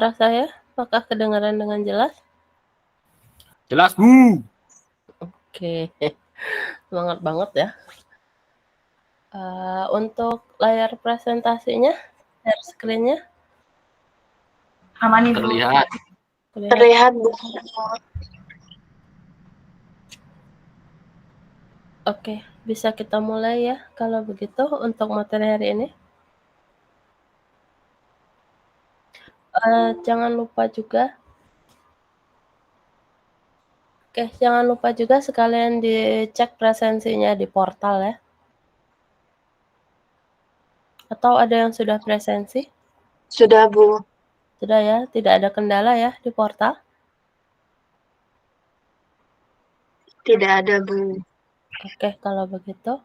Suara saya, apakah kedengaran dengan jelas? Jelas, Bu. Oke, semangat banget ya. Untuk layar presentasinya, share screen-nya Aman, Ibu. Terlihat. Terlihat, Bu. Oke, bisa kita mulai ya kalau begitu untuk materi hari ini. Jangan lupa juga sekalian dicek presensinya di portal ya. Atau ada yang sudah presensi? Sudah, Bu. Sudah ya, tidak ada kendala ya di portal? Tidak ada, Bu. Oke, kalau begitu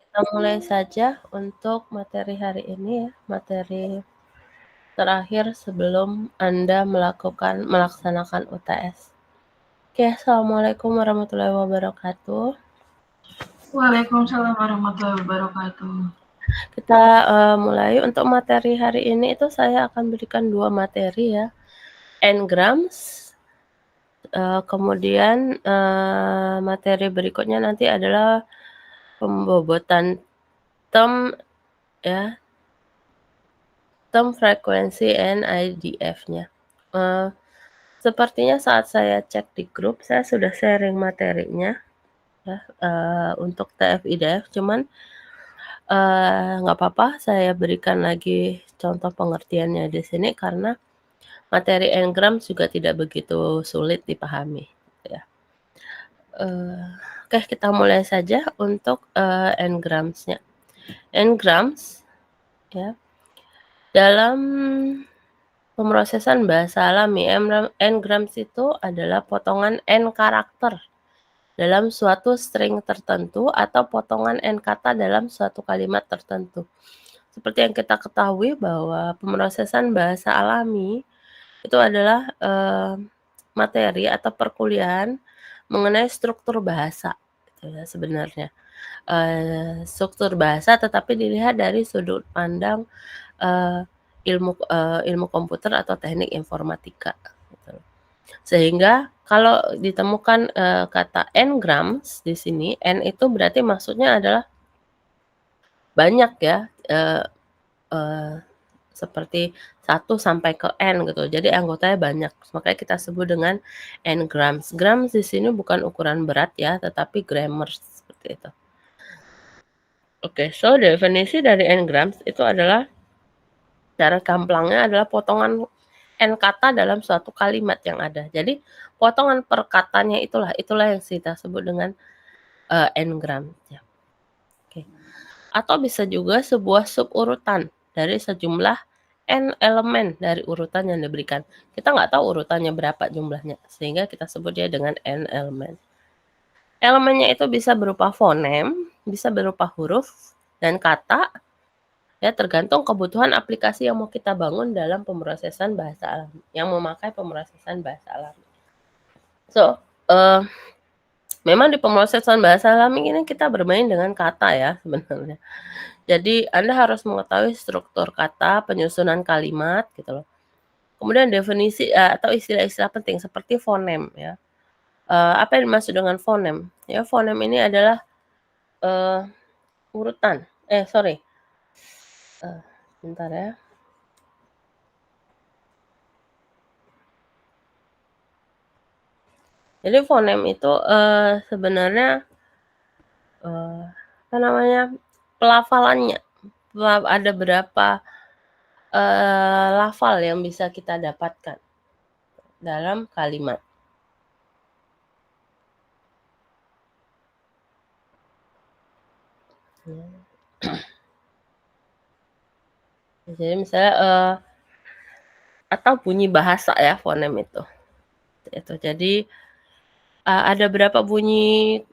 kita mulai saja untuk materi hari ini ya, materi terakhir sebelum Anda melaksanakan UTS. Oke, Assalamualaikum warahmatullahi wabarakatuh. Waalaikumsalam warahmatullahi wabarakatuh. Kita mulai untuk materi hari ini itu saya akan berikan 2 materi ya, N-grams, kemudian materi berikutnya nanti adalah pembobotan term ya, term frekuensi and IDF-nya. Sepertinya saat saya cek di grup, saya sudah sharing materinya ya, untuk TF-IDF, cuman nggak apa-apa saya berikan lagi contoh pengertiannya di sini karena materi N-grams juga tidak begitu sulit dipahami ya. Oke, kita mulai saja untuk N-grams-nya. N-grams ya, dalam pemrosesan bahasa alami, N-grams itu adalah potongan N karakter dalam suatu string tertentu atau potongan N kata dalam suatu kalimat tertentu. Seperti yang kita ketahui bahwa pemrosesan bahasa alami itu adalah materi atau perkuliahan mengenai struktur bahasa gitu ya sebenarnya. Struktur bahasa tetapi dilihat dari sudut pandang ilmu komputer atau teknik informatika gitu. Sehingga kalau ditemukan kata N-grams di sini, N itu berarti maksudnya adalah banyak ya, seperti 1 sampai ke N gitu. Jadi anggotanya banyak. Makanya kita sebut dengan N-grams. Grams di sini bukan ukuran berat ya, tetapi grammar seperti itu. Oke, so definisi dari N-grams itu adalah cara gamblangnya adalah potongan N kata dalam suatu kalimat yang ada. Jadi potongan per katanya itulah yang kita sebut dengan N-gram ya. Oke. Atau bisa juga sebuah suburutan dari sejumlah N elemen dari urutan yang diberikan. Kita nggak tahu urutannya berapa jumlahnya, sehingga kita sebut dia dengan N elemen. Elemennya itu bisa berupa fonem, bisa berupa huruf dan kata, ya tergantung kebutuhan aplikasi yang mau kita bangun dalam pemrosesan bahasa alami, yang memakai pemrosesan bahasa alami. So, memang di pemrosesan bahasa alami ini kita bermain dengan kata ya sebenarnya. Jadi Anda harus mengetahui struktur kata, penyusunan kalimat gitu loh. Kemudian definisi atau istilah-istilah penting seperti fonem ya. Apa yang dimaksud dengan fonem? Ya, fonem ini adalah urutan. Bentar ya. Jadi fonem itu sebenarnya apa namanya? Pelafalannya. Ada berapa lafal yang bisa kita dapatkan dalam kalimat. Jadi misalnya atau bunyi bahasa ya fonem itu. Jadi ada berapa bunyi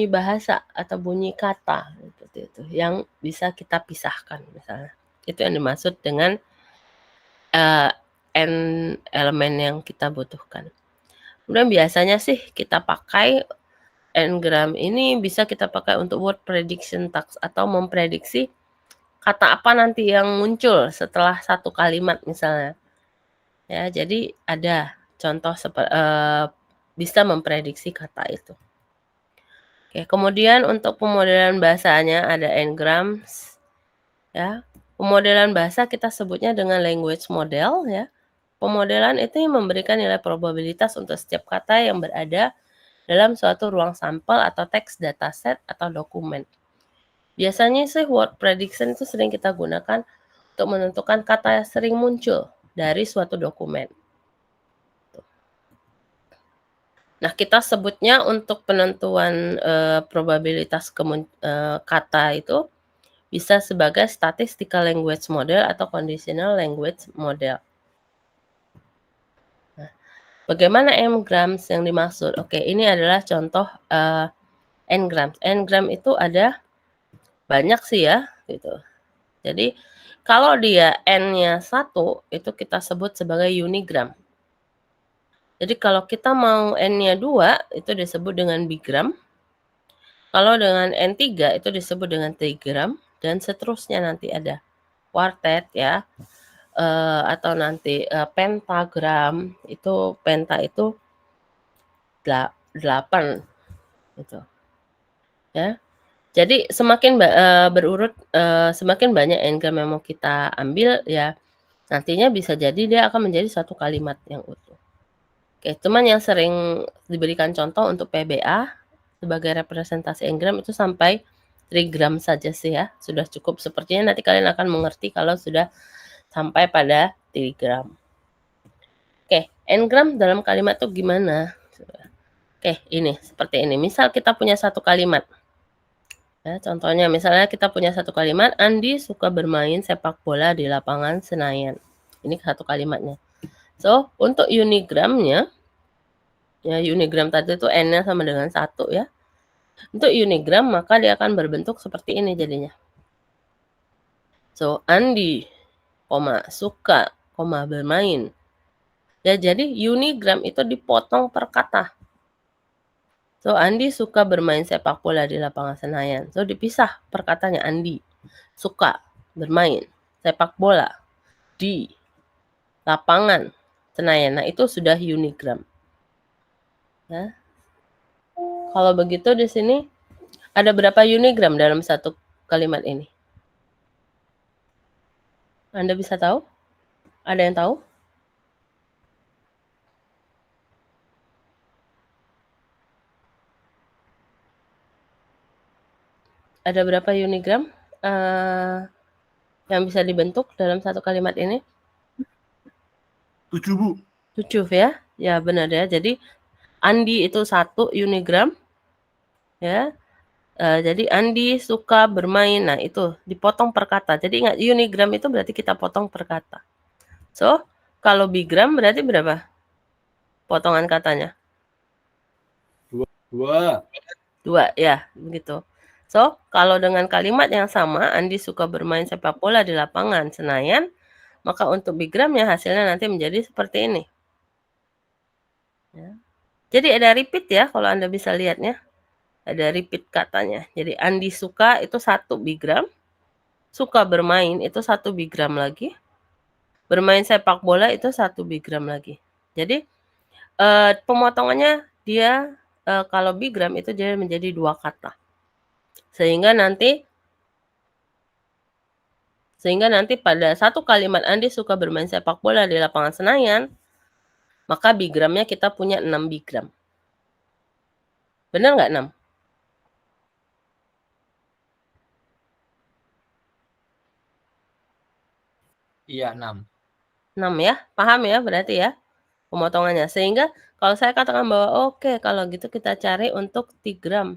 bahasa atau bunyi kata seperti itu yang bisa kita pisahkan misalnya. Itu yang dimaksud dengan N elemen yang kita butuhkan. Kemudian biasanya sih kita pakai N-gram ini bisa kita pakai untuk word prediction task atau memprediksi kata apa nanti yang muncul setelah satu kalimat misalnya. Ya, jadi ada contoh bisa memprediksi kata itu. Oke, kemudian untuk pemodelan bahasanya ada Ngrams. Ya, pemodelan bahasa kita sebutnya dengan language model ya. Pemodelan itu yang memberikan nilai probabilitas untuk setiap kata yang berada dalam suatu ruang sampel atau teks dataset atau dokumen. Biasanya sih word prediction itu sering kita gunakan untuk menentukan kata yang sering muncul dari suatu dokumen. Nah, kita sebutnya untuk penentuan probabilitas kata itu bisa sebagai statistical language model atau conditional language model. Nah, bagaimana Ngrams yang dimaksud? Oke, ini adalah contoh Ngrams. Ngram itu ada banyak sih ya, gitu. Jadi, kalau dia N-nya 1, itu kita sebut sebagai unigram. Jadi kalau kita mau N-nya 2, itu disebut dengan bigram. Kalau dengan N3, itu disebut dengan trigram. Dan seterusnya nanti ada quartet ya. Atau nanti pentagram. Itu penta itu 8. Gitu. Ya. Jadi semakin berurut, semakin banyak Ngram yang mau kita ambil ya, nantinya bisa jadi dia akan menjadi satu kalimat yang utuh. Oke, cuman yang sering diberikan contoh untuk PBA sebagai representasi Ngram itu sampai trigram saja sih ya, sudah cukup. Sepertinya nanti kalian akan mengerti kalau sudah sampai pada trigram. Oke, Ngram dalam kalimat itu gimana? Oke, ini seperti ini. Misal kita punya satu kalimat. Ya, contohnya misalnya kita punya satu kalimat, Andi suka bermain sepak bola di lapangan Senayan. Ini satu kalimatnya. So, untuk unigramnya, ya unigram tadi itu N-nya sama dengan 1 ya. Untuk unigram maka dia akan berbentuk seperti ini jadinya. So, Andi, suka, bermain. Ya, jadi unigram itu dipotong per kata. So, Andi suka bermain sepak bola di lapangan Senayan. So, dipisah per katanya Andi suka bermain sepak bola di lapangan Senayan. Nah, itu sudah unigram. Ya. Kalau begitu di sini ada berapa unigram dalam satu kalimat ini? Anda bisa tahu? Ada yang tahu? Ada berapa unigram yang bisa dibentuk dalam satu kalimat ini? 7, Bu. 7 ya. Ya, benar ya. Jadi Andi itu 1 unigram. Ya. Jadi Andi suka bermain. Nah, itu dipotong per kata. Jadi ingat unigram itu berarti kita potong per kata. So, kalau bigram berarti berapa potongan katanya? 2. 2 ya, begitu. So, kalau dengan kalimat yang sama, Andi suka bermain sepak bola di lapangan Senayan, maka untuk bigramnya hasilnya nanti menjadi seperti ini. Ya. Jadi ada repeat ya, kalau Anda bisa lihatnya. Ada repeat katanya. Jadi Andi suka itu 1 bigram, suka bermain itu 1 bigram lagi, bermain sepak bola itu 1 bigram lagi. Jadi pemotongannya dia kalau bigram itu jadi menjadi 2 kata. Sehingga nanti pada satu kalimat Andi suka bermain sepak bola di lapangan Senayan, maka bigramnya kita punya 6 bigram. Benar nggak 6? Iya, 6. 6 ya, paham ya berarti ya pemotongannya. Sehingga kalau saya katakan bahwa oke, kalau gitu kita cari untuk trigram.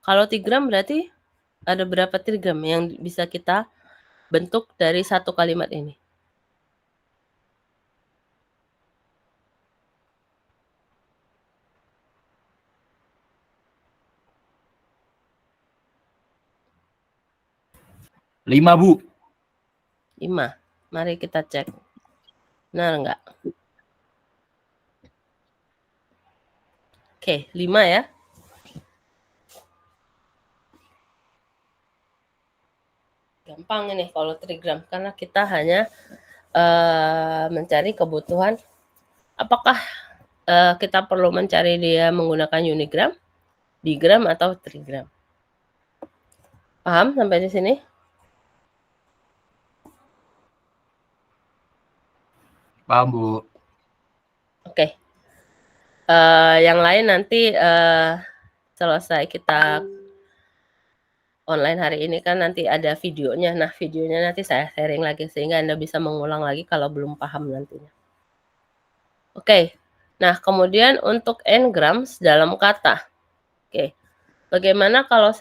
Kalau trigram berarti ada berapa trigram yang bisa kita bentuk dari satu kalimat ini? Lima, Bu. 5. Mari kita cek. Benar nggak? Oke, 5 ya. Gampang ini kalau trigram karena kita hanya mencari kebutuhan apakah kita perlu mencari dia menggunakan unigram, bigram, atau trigram. Paham sampai di sini? Paham, Bu. Oke. Yang lain nanti selesai kita online hari ini kan nanti ada videonya. Nah, videonya nanti saya sharing lagi sehingga Anda bisa mengulang lagi kalau belum paham nantinya. Oke. Nah, kemudian untuk n-grams dalam kata. Oke. Bagaimana kalau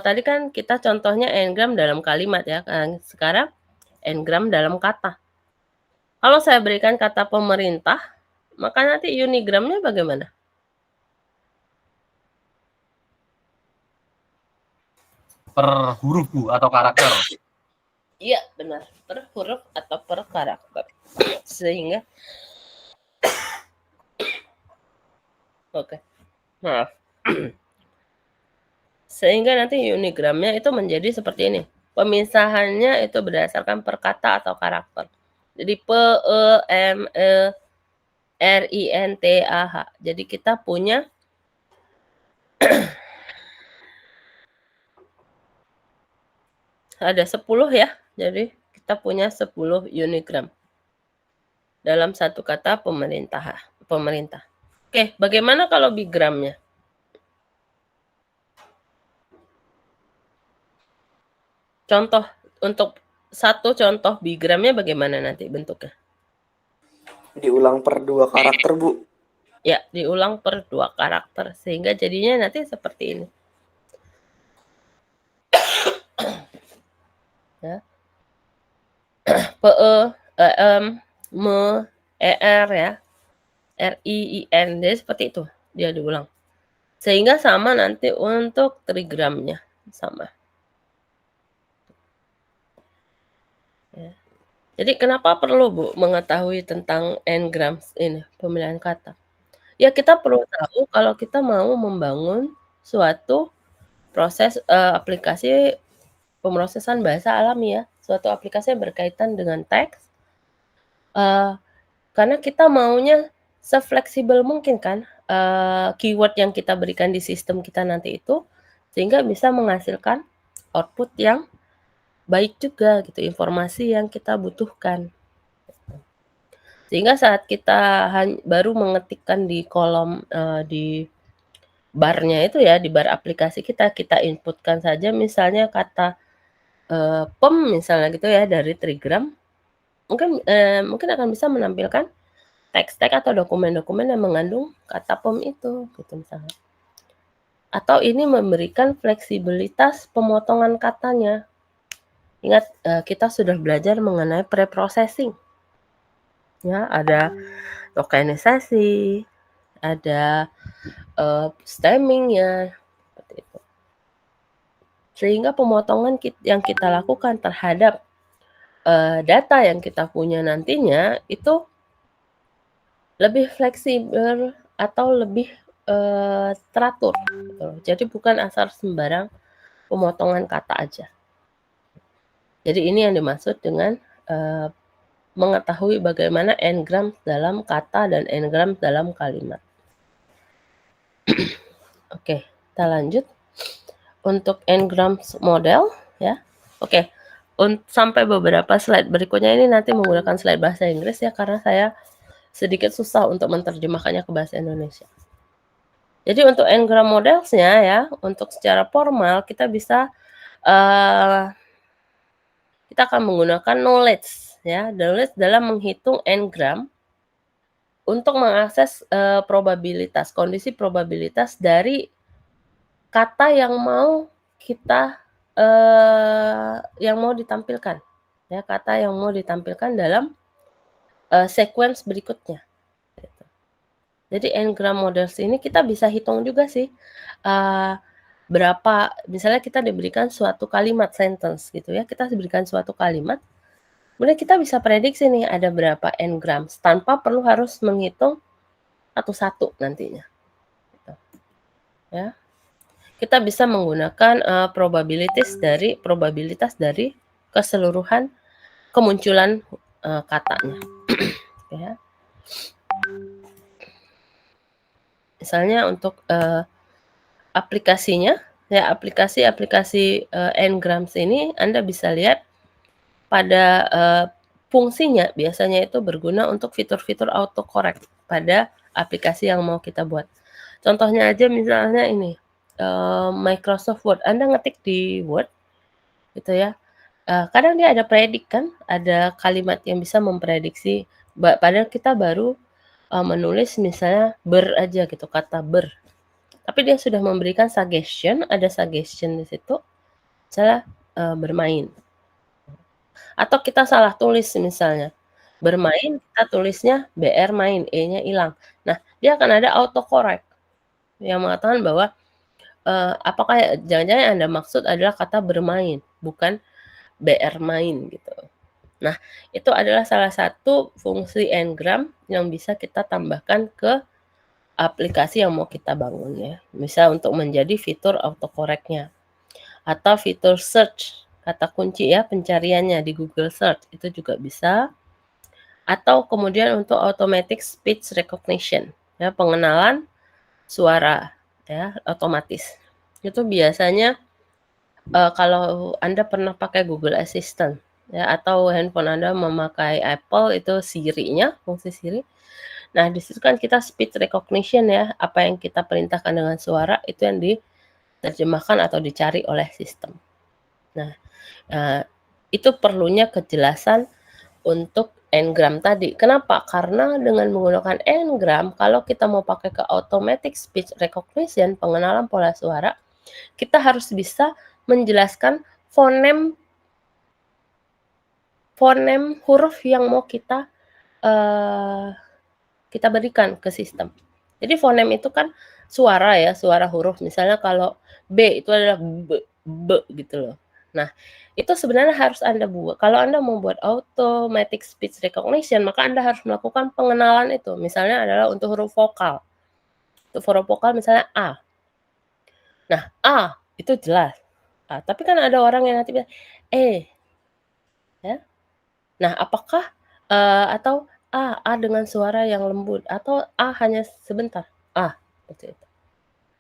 tadi kan kita contohnya n-gram dalam kalimat ya. Sekarang n-gram dalam kata. Kalau saya berikan kata pemerintah, maka nanti unigramnya bagaimana? Per huruf, Bu, atau karakter? Iya, benar. Per huruf atau per karakter. Sehingga maaf. Sehingga nanti unigramnya itu menjadi seperti ini. Pemisahannya itu berdasarkan per kata atau karakter. Jadi P, E, M, E, R, I, N, T, A, H. Jadi kita punya ada 10 ya. Jadi kita punya 10 unigram dalam satu kata pemerintah. Oke, bagaimana kalau bigramnya? Contoh untuk satu contoh bigramnya bagaimana nanti bentuknya? Diulang per 2 karakter, Bu. Ya, diulang per 2 karakter sehingga jadinya nanti seperti ini. Ya. P, E, M, M, E, R ya. R, I, N. Jadi seperti itu dia diulang. Sehingga sama nanti untuk trigramnya sama. Ya. Jadi kenapa perlu Bu mengetahui tentang n-grams ini, pemilihan kata? Ya kita perlu tahu kalau kita mau membangun suatu proses aplikasi pemrosesan bahasa alami ya, suatu aplikasi yang berkaitan dengan teks. Karena kita maunya se-fleksibel mungkin kan keyword yang kita berikan di sistem kita nanti itu sehingga bisa menghasilkan output yang baik juga gitu, informasi yang kita butuhkan. Sehingga saat kita baru mengetikkan di kolom di barnya itu ya, di bar aplikasi kita inputkan saja misalnya kata pem misalnya gitu ya dari trigram, mungkin akan bisa menampilkan teks-teks atau dokumen-dokumen yang mengandung kata pem itu gitu misalnya. Atau ini memberikan fleksibilitas pemotongan katanya. Ingat kita sudah belajar mengenai preprocessing. Ya, ada tokenisasi, ada stemming-nya seperti itu. Sehingga pemotongan yang kita lakukan terhadap data yang kita punya nantinya itu lebih fleksibel atau lebih teratur gitu. Jadi bukan asal sembarang pemotongan kata aja. Jadi ini yang dimaksud dengan mengetahui bagaimana n-grams dalam kata dan n-grams dalam kalimat. Oke, kita lanjut. Untuk n-grams model ya. Oke. Sampai beberapa slide berikutnya ini nanti menggunakan slide bahasa Inggris ya karena saya sedikit susah untuk menerjemahkannya ke bahasa Indonesia. Jadi untuk n-gram modelsnya ya, untuk secara formal kita bisa kita akan menggunakan knowledge ya, knowledge dalam menghitung n-gram untuk mengakses probabilitas, kondisi probabilitas dari kata yang mau kita yang mau ditampilkan ya, kata yang mau ditampilkan dalam sequence berikutnya. Jadi n-gram models ini kita bisa hitung juga sih berapa, misalnya kita diberikan suatu kalimat sentence gitu ya, kita diberikan suatu kalimat, kemudian kita bisa prediksi nih ada berapa n-grams tanpa perlu harus menghitung satu-satu nantinya. Gitu. Ya, kita bisa menggunakan probabilitas dari keseluruhan kemunculan katanya. Ya. Misalnya untuk aplikasinya, ya aplikasi-aplikasi Ngrams ini Anda bisa lihat pada fungsinya biasanya itu berguna untuk fitur-fitur autocorrect pada aplikasi yang mau kita buat. Contohnya aja misalnya ini, Microsoft Word. Anda ngetik di Word gitu ya, kadang dia ada predik kan, ada kalimat yang bisa memprediksi, padahal kita baru menulis misalnya ber aja gitu, kata ber. Tapi dia sudah memberikan suggestion, ada suggestion di situ, misalnya bermain. Atau kita salah tulis misalnya, bermain kita tulisnya BR main, E-nya hilang. Nah, dia akan ada autocorrect yang mengatakan bahwa apakah jangan-jangan yang Anda maksud adalah kata bermain, bukan BR main gitu. Nah, itu adalah salah satu fungsi Ngram yang bisa kita tambahkan ke aplikasi yang mau kita bangun ya. Misal untuk menjadi fitur autocorrect-nya. Atau fitur search, kata kunci ya pencariannya di Google Search, itu juga bisa. Atau kemudian untuk automatic speech recognition, ya pengenalan suara ya otomatis. Itu biasanya kalau Anda pernah pakai Google Assistant ya atau handphone Anda memakai Apple itu Siri-nya, fungsi Siri. Nah, di situ kan kita speech recognition ya, apa yang kita perintahkan dengan suara itu yang diterjemahkan atau dicari oleh sistem. Nah, itu perlunya kejelasan untuk Ngram tadi. Kenapa? Karena dengan menggunakan Ngram, kalau kita mau pakai ke automatic speech recognition, pengenalan pola suara, kita harus bisa menjelaskan fonem huruf yang mau kita berikan ke sistem. Jadi fonem itu kan suara ya, suara huruf. Misalnya kalau B itu adalah B gitu loh. Nah, itu sebenarnya harus Anda buat. Kalau Anda membuat automatic speech recognition, maka Anda harus melakukan pengenalan itu. Misalnya adalah untuk huruf vokal. Untuk huruf vokal misalnya A. Nah, A itu jelas. A. Tapi kan ada orang yang nanti bilang ya. Nah, apakah atau A dengan suara yang lembut atau A hanya sebentar? Seperti itu.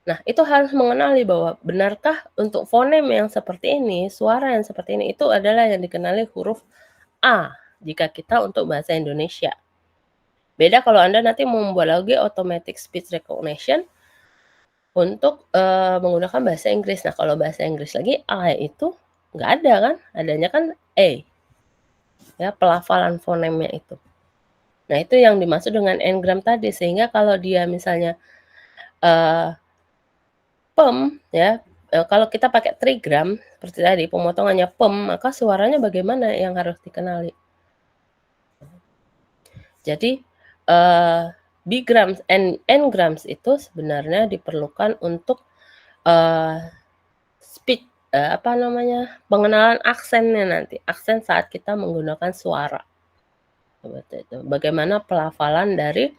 Nah, itu harus mengenali bahwa benarkah untuk fonem yang seperti ini, suara yang seperti ini itu adalah yang dikenali huruf A jika kita untuk bahasa Indonesia. Beda kalau Anda nanti membuat lagi automatic speech recognition untuk menggunakan bahasa Inggris. Nah, kalau bahasa Inggris lagi A itu nggak ada kan, adanya kan E. Ya, pelafalan fonemnya itu. Nah, itu yang dimaksud dengan Ngram tadi, sehingga kalau dia misalnya pem ya, kalau kita pakai trigram seperti tadi pemotongannya pem, maka suaranya bagaimana yang harus dikenali. Jadi bigrams ngrams itu sebenarnya diperlukan untuk speech pengenalan aksennya nanti, aksen saat kita menggunakan suara. Seperti itu. Bagaimana pelafalan dari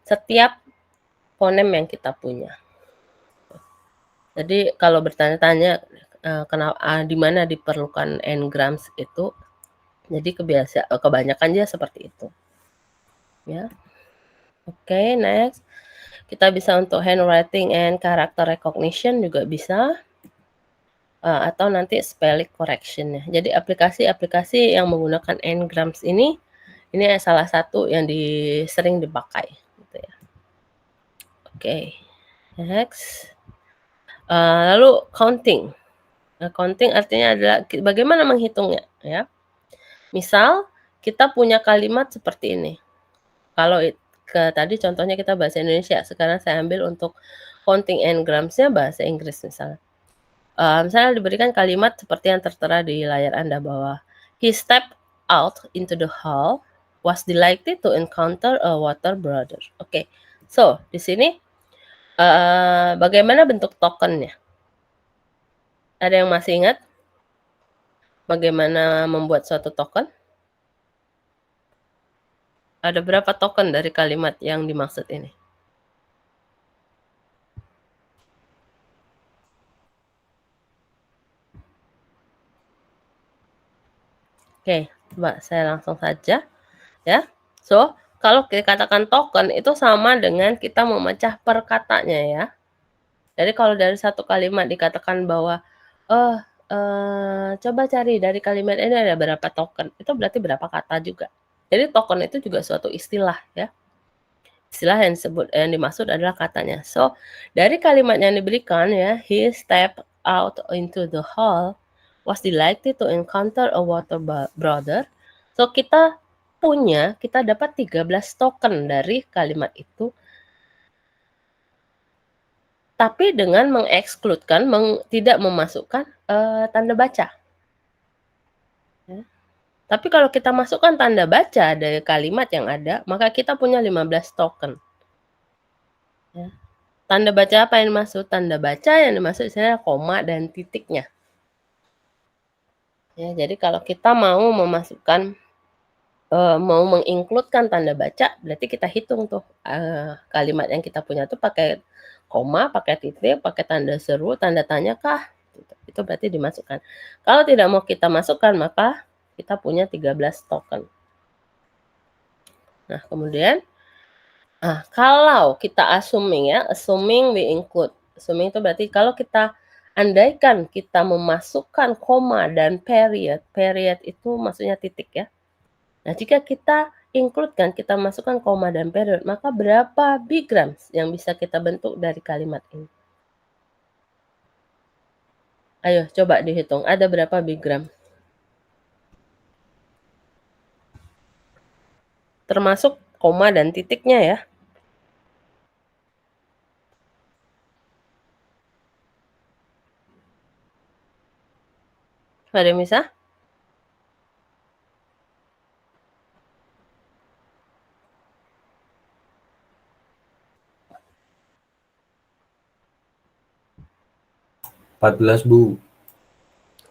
setiap fonem yang kita punya. Jadi kalau bertanya-tanya di mana diperlukan Ngrams itu, jadi kebanyakan dia seperti itu. Ya. Oke, next. Kita bisa untuk handwriting and character recognition juga bisa. Atau nanti spelling correction ya. Jadi aplikasi-aplikasi yang menggunakan Ngrams ini salah satu yang sering dipakai gitu ya. Oke. Next. Lalu counting. Counting artinya adalah bagaimana menghitungnya ya. Misal kita punya kalimat seperti ini. Kalau tadi contohnya kita bahasa Indonesia, sekarang saya ambil untuk counting Ngrams-nya bahasa Inggris misalnya. Misalnya diberikan kalimat seperti yang tertera di layar Anda bahwa he stepped out into the hall, was delighted to encounter a water brother. Oke. So, di sini bagaimana bentuk tokennya? Ada yang masih ingat bagaimana membuat suatu token? Ada berapa token dari kalimat yang dimaksud ini? Oke, coba saya langsung saja ya. So, kalau dikatakan token itu sama dengan kita memecah per katanya ya. Jadi kalau dari satu kalimat dikatakan bahwa, coba cari dari kalimat ini ada berapa token, itu berarti berapa kata juga. Jadi token itu juga suatu istilah ya. Istilah yang dimaksud adalah katanya. So, dari kalimat yang diberikan ya, he stepped out into the hall, was delighted to encounter a water brother. So, kita dapat 13 token dari kalimat itu. Tapi dengan mengekskludkan, tidak memasukkan tanda baca. Ya. Tapi kalau kita masukkan tanda baca dari kalimat yang ada, maka kita punya 15 token. Ya. Tanda baca apa yang dimaksud? Tanda baca yang dimaksud misalnya koma dan titiknya. Ya, jadi kalau kita mau memasukkan, mau menginkludkan tanda baca, berarti kita hitung tuh kalimat yang kita punya tuh pakai koma, pakai titik, pakai tanda seru, tanda tanya kah? Itu berarti dimasukkan. Kalau tidak mau kita masukkan, maka kita punya 13 token. Nah, kemudian kalau kita assuming we include. Assuming itu berarti kalau kita andaikan kita memasukkan koma dan period itu maksudnya titik ya. Nah, jika kita include-kan, kita masukkan koma dan period, maka berapa bigrams yang bisa kita bentuk dari kalimat ini? Ayo coba dihitung, ada berapa bigram? Termasuk koma dan titiknya ya. Ada yang bisa? Bu.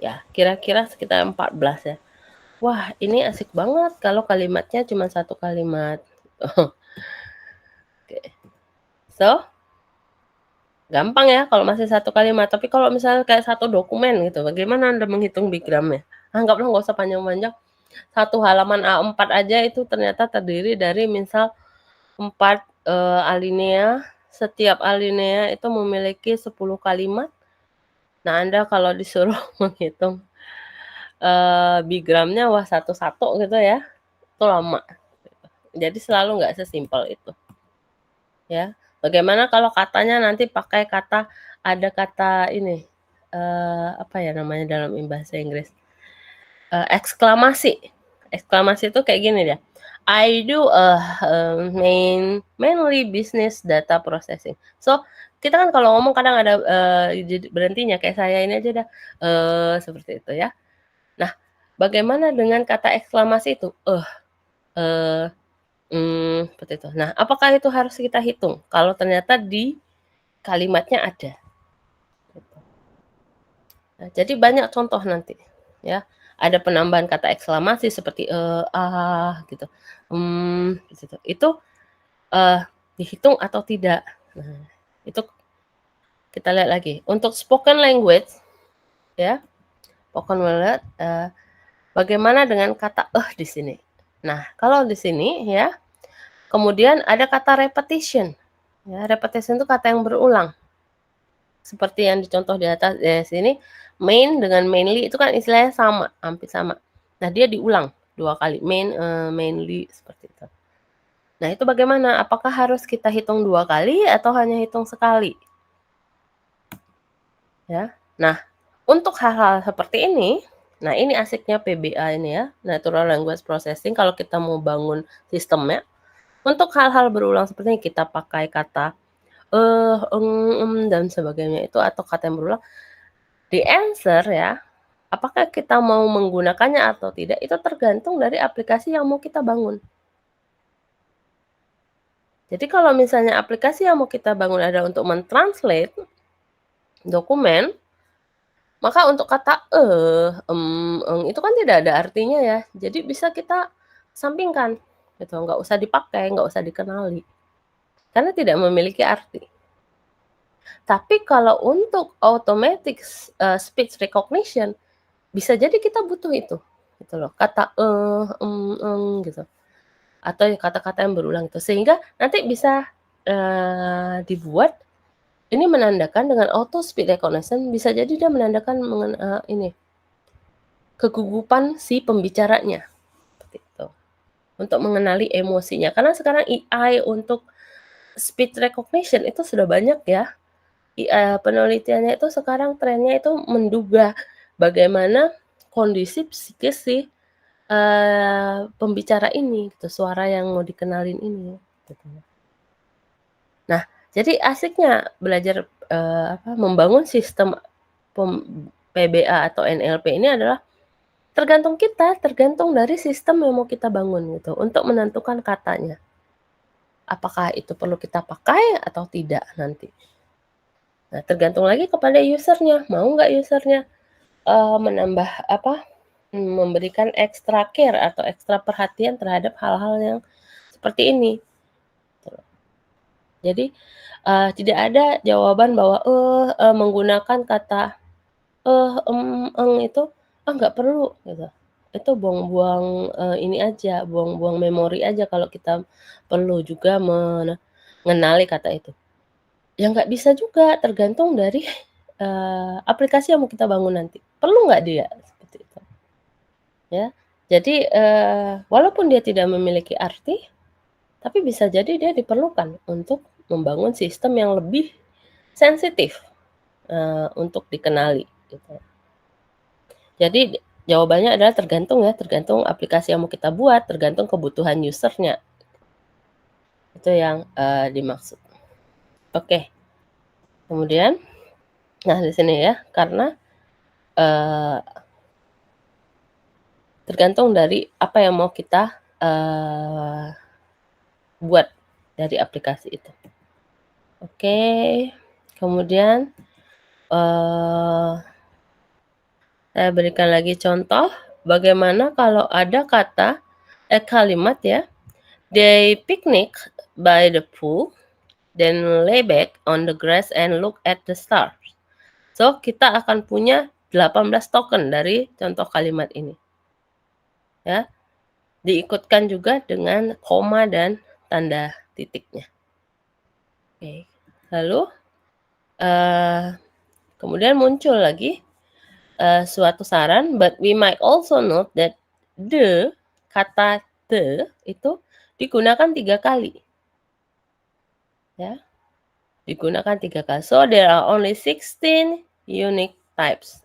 Ya, kira-kira sekitar 14 ya. Wah, ini asik banget kalau kalimatnya cuma satu kalimat. Oke. So, gampang ya kalau masih satu kalimat. Tapi kalau misalnya kayak satu dokumen gitu, bagaimana Anda menghitung bigramnya? Anggaplah nggak usah panjang-panjang. Satu halaman A4 aja itu ternyata terdiri dari misal 4 alinea. Setiap alinea itu memiliki 10 kalimat. Nah, Anda kalau disuruh menghitung bigramnya wah satu-satu gitu ya, itu lama. Jadi selalu nggak sesimpel itu. Ya, bagaimana kalau katanya nanti pakai kata, ada kata ini, apa ya namanya dalam bahasa Inggris, eksklamasi. Eksklamasi itu kayak gini dia, I do mainly business data processing. So, kita kan kalau ngomong kadang ada berhentinya, kayak saya ini aja dah, seperti itu ya. Nah, bagaimana dengan kata eksklamasi itu? Seperti itu. Nah, apakah itu harus kita hitung? Kalau ternyata di kalimatnya ada. Nah, jadi banyak contoh nanti, ya. Ada penambahan kata eksklamasi seperti gitu. Gitu. Itu dihitung atau tidak. Nah, itu kita lihat lagi. Untuk spoken language, ya, spoken language, bagaimana dengan kata di sini? Nah, kalau di sini ya, kemudian ada kata repetition. Ya, repetition itu kata yang berulang. Seperti yang dicontoh di atas sini, main dengan mainly itu kan istilahnya sama, hampir sama. Nah, dia diulang 2 kali, mainly seperti itu. Nah, itu bagaimana? Apakah harus kita hitung 2 kali atau hanya hitung sekali? Ya. Nah, untuk hal-hal seperti ini, nah ini asiknya PBA ini ya, Natural Language Processing kalau kita mau bangun sistemnya. Untuk hal-hal berulang seperti ini kita pakai kata dan sebagainya itu atau kata yang berulang. The answer ya, apakah kita mau menggunakannya atau tidak itu tergantung dari aplikasi yang mau kita bangun. Jadi kalau misalnya aplikasi yang mau kita bangun ada untuk mentranslate dokumen, maka untuk kata itu kan tidak ada artinya ya. Jadi bisa kita sampingkan gitu, nggak usah dipakai, nggak usah dikenali. Karena tidak memiliki arti. Tapi kalau untuk automatic speech recognition, bisa jadi kita butuh itu, gitu loh. Kata gitu. atau kata-kata yang berulang itu. Sehingga nanti bisa dibuat ini menandakan dengan auto speech recognition, bisa jadi dia menandakan ini kegugupan si pembicaranya seperti itu. Untuk mengenali emosinya. Karena sekarang AI untuk speech recognition itu sudah banyak ya. Penelitiannya itu sekarang trennya itu menduga bagaimana kondisi psikis si pembicara ini gitu, suara yang mau dikenalin ini gitu. Nah, jadi asiknya belajar membangun sistem PBA atau NLP ini adalah tergantung kita, tergantung dari sistem yang mau kita bangun gitu untuk menentukan katanya. Apakah itu perlu kita pakai atau tidak nanti. Nah, tergantung lagi kepada usernya, mau nggak usernya menambah memberikan extra care atau extra perhatian terhadap hal-hal yang seperti ini. Jadi tidak ada jawaban bahwa menggunakan kata itu nggak perlu gitu. Itu buang-buang ini aja, buang-buang memori aja kalau kita perlu juga mengenali kata itu. Ya nggak bisa juga, tergantung dari aplikasi yang mau kita bangun nanti. Perlu nggak dia seperti itu. Ya. Jadi walaupun dia tidak memiliki arti, tapi bisa jadi dia diperlukan untuk membangun sistem yang lebih sensitif untuk dikenali gitu. Jadi jawabannya adalah tergantung aplikasi yang mau kita buat, tergantung kebutuhan usernya. Itu yang dimaksud. Oke. Kemudian, nah di sini ya, karena tergantung dari apa yang mau kita buat dari aplikasi itu. Oke. Kemudian saya berikan lagi contoh bagaimana kalau ada kalimat ya, they picnic by the pool, then lay back on the grass and look at the stars. So, kita akan punya 18 token dari contoh kalimat ini. Ya. Diikutkan juga dengan koma dan tanda titiknya. Oke. Lalu kemudian muncul lagi suatu saran, but we might also note that kata the itu digunakan 3 kali. Ya. Digunakan 3 kali. So there are only 16 unique types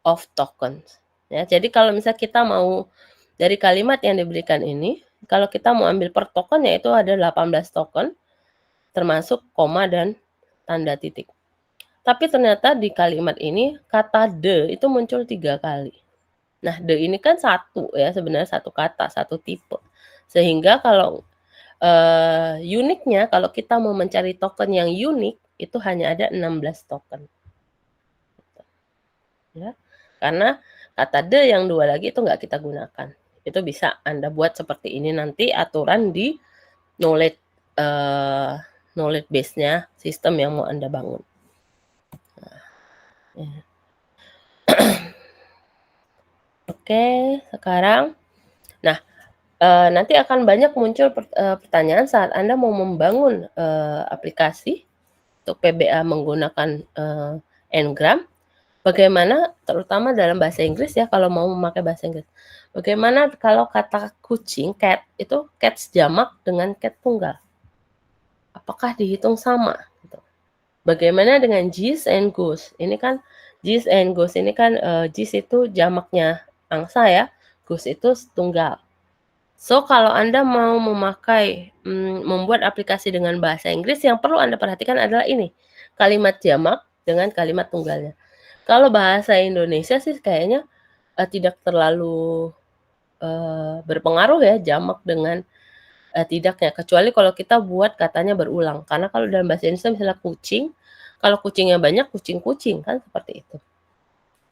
of tokens. Ya, jadi kalau misalnya kita mau dari kalimat yang diberikan ini, kalau kita mau ambil per token yaitu ada 18 token termasuk koma dan tanda titik. Tapi ternyata di kalimat ini kata the itu muncul 3 kali. Nah, the ini kan satu ya, sebenarnya satu kata, satu tipe. Sehingga kalau uniknya kalau kita mau mencari token yang unik itu hanya ada 16 token. Ya. Karena kata the yang 2 lagi itu nggak kita gunakan. Itu bisa Anda buat seperti ini nanti aturan di knowledge base-nya sistem yang mau Anda bangun. Nah, ya. Oke, sekarang nah nanti akan banyak muncul pertanyaan saat Anda mau membangun aplikasi untuk PBA menggunakan Ngram. Bagaimana terutama dalam bahasa Inggris ya, kalau mau memakai bahasa Inggris. Bagaimana kalau kata kucing, cat, itu cats jamak dengan cat tunggal? Apakah dihitung sama? Gitu. Bagaimana dengan geese and goose? Ini kan geese and goose, ini kan geese itu jamaknya angsa ya, goose itu tunggal. So, kalau Anda mau memakai, membuat aplikasi dengan bahasa Inggris, yang perlu Anda perhatikan adalah ini, kalimat jamak dengan kalimat tunggalnya. Kalau bahasa Indonesia sih kayaknya tidak terlalu berpengaruh ya jamak dengan tidaknya, kecuali kalau kita buat katanya berulang. Karena kalau dalam bahasa Indonesia misalnya kucing, kalau kucingnya banyak, kucing-kucing kan seperti itu.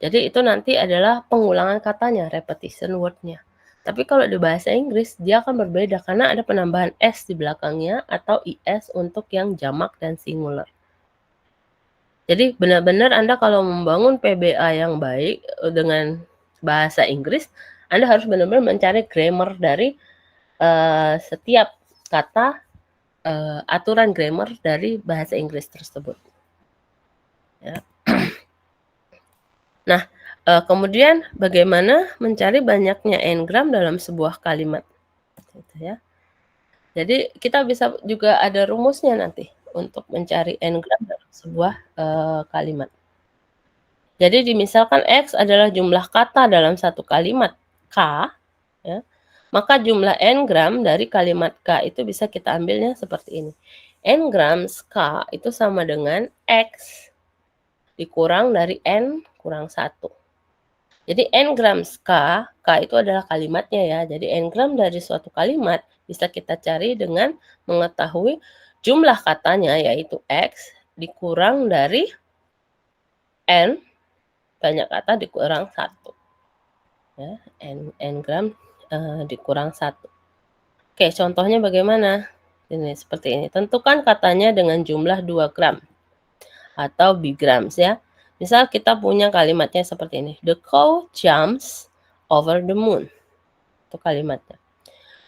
Jadi itu nanti adalah pengulangan katanya, repetition word-nya. Tapi kalau di bahasa Inggris dia akan berbeda karena ada penambahan s di belakangnya atau is untuk yang jamak dan singular. Jadi benar-benar Anda kalau membangun PBA yang baik dengan bahasa Inggris, Anda harus benar-benar mencari grammar dari setiap kata aturan grammar dari bahasa Inggris tersebut. Ya. Nah, kemudian bagaimana mencari banyaknya n-gram dalam sebuah kalimat, gitu ya. Jadi kita bisa juga ada rumusnya nanti untuk mencari n-gram dalam sebuah kalimat. Jadi misalkan X adalah jumlah kata dalam satu kalimat K, ya, maka jumlah n-gram dari kalimat K itu bisa kita ambilnya seperti ini. N-grams K itu sama dengan X dikurang dari N kurang 1. Jadi n-grams K itu adalah kalimatnya ya. Jadi n-gram dari suatu kalimat bisa kita cari dengan mengetahui jumlah katanya yaitu X dikurang dari N banyak kata dikurang 1. Ya, n-gram dikurang 1. Oke, contohnya bagaimana? Ini seperti ini. Tentukan katanya dengan jumlah 2 gram atau bigrams ya. Misal kita punya kalimatnya seperti ini. The cow jumps over the moon. Itu kalimatnya.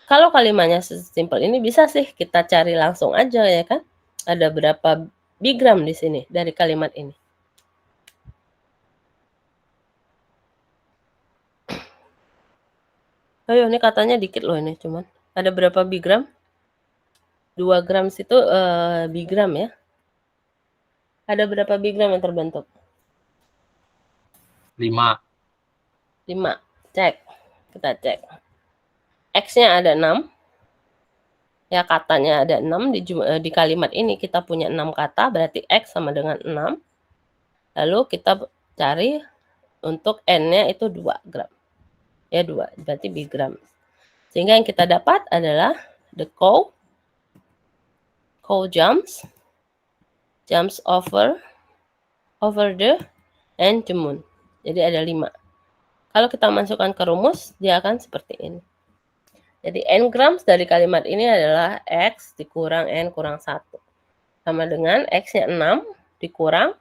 Kalau kalimatnya sesimpel ini bisa sih kita cari langsung aja ya kan. Ada berapa bigram di sini dari kalimat ini. Ayo, ini katanya dikit loh ini cuman. Ada berapa bigram? 2 gram itu bigram ya. Ada berapa bigram yang terbentuk? 5. 5. Cek. Kita cek. X-nya ada 6. Ya, katanya ada 6 di kalimat ini kita punya 6 kata, berarti X sama dengan 6. Lalu kita cari untuk N-nya itu 2 gram. Ya, 2, berarti bigram. Sehingga yang kita dapat adalah the cow jumps over the and the moon. Jadi ada 5. Kalau kita masukkan ke rumus, dia akan seperti ini. Jadi n-grams dari kalimat ini adalah X dikurang N kurang 1. Sama dengan X-nya 6 dikurang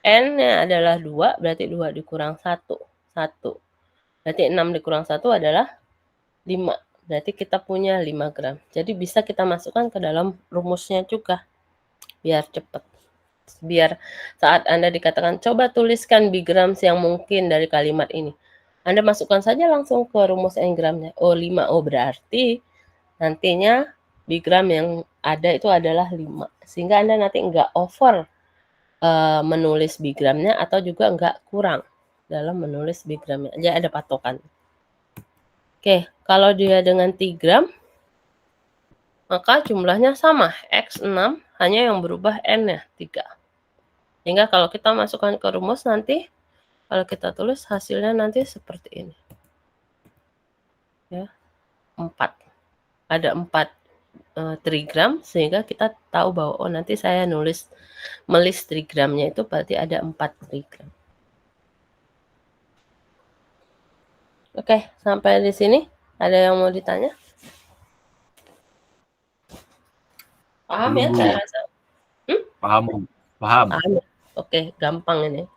N-nya adalah 2, berarti 2 dikurang 1. 1. Berarti 6 dikurang 1 adalah 5. Berarti kita punya 5 gram. Jadi bisa kita masukkan ke dalam rumusnya juga. Biar cepat. Biar saat Anda dikatakan, coba tuliskan bigrams yang mungkin dari kalimat ini. Anda masukkan saja langsung ke rumus n-gramnya. Oh, 5. Oh, berarti nantinya bigram yang ada itu adalah 5. Sehingga Anda nanti nggak over menulis bigramnya atau juga nggak kurang dalam menulis bigramnya. Jadi ada patokan. Oke, kalau dia dengan 3 gram, maka jumlahnya sama. X 6, hanya yang berubah N-nya 3. Sehingga kalau kita masukkan ke rumus nanti, kalau kita tulis hasilnya nanti seperti ini. Ya, 4. Ada 4 trigram, sehingga kita tahu bahwa oh nanti saya melis trigramnya itu berarti ada 4 trigram. Oke, sampai di sini ada yang mau ditanya? Paham ya saya rasa? Paham. Paham. Oke, gampang ini.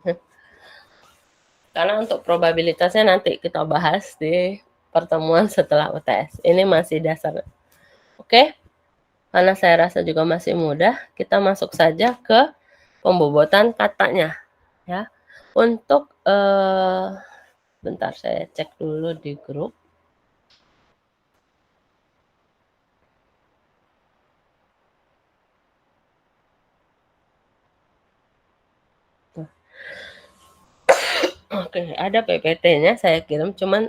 Karena untuk probabilitasnya nanti kita bahas di pertemuan setelah UTS. Ini masih dasar. Oke, karena saya rasa juga masih mudah, kita masuk saja ke pembobotan katanya. Ya, untuk bentar saya cek dulu di grup. Oke, ada PPT-nya saya kirim, cuman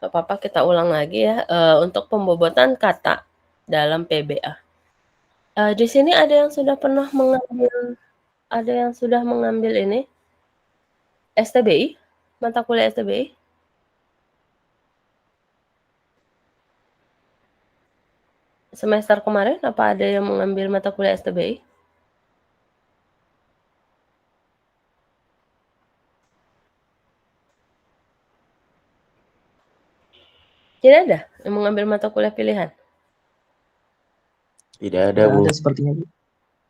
apa-apa kita ulang lagi ya. Untuk pembobotan kata dalam PBA. Di sini ada yang sudah pernah mengambil ini STBI, mata kuliah STBI. Semester kemarin apa ada yang mengambil mata kuliah STBI? Tidak ada yang mengambil mata kuliah pilihan? Tidak ada, Bu. Sepertinya, Bu.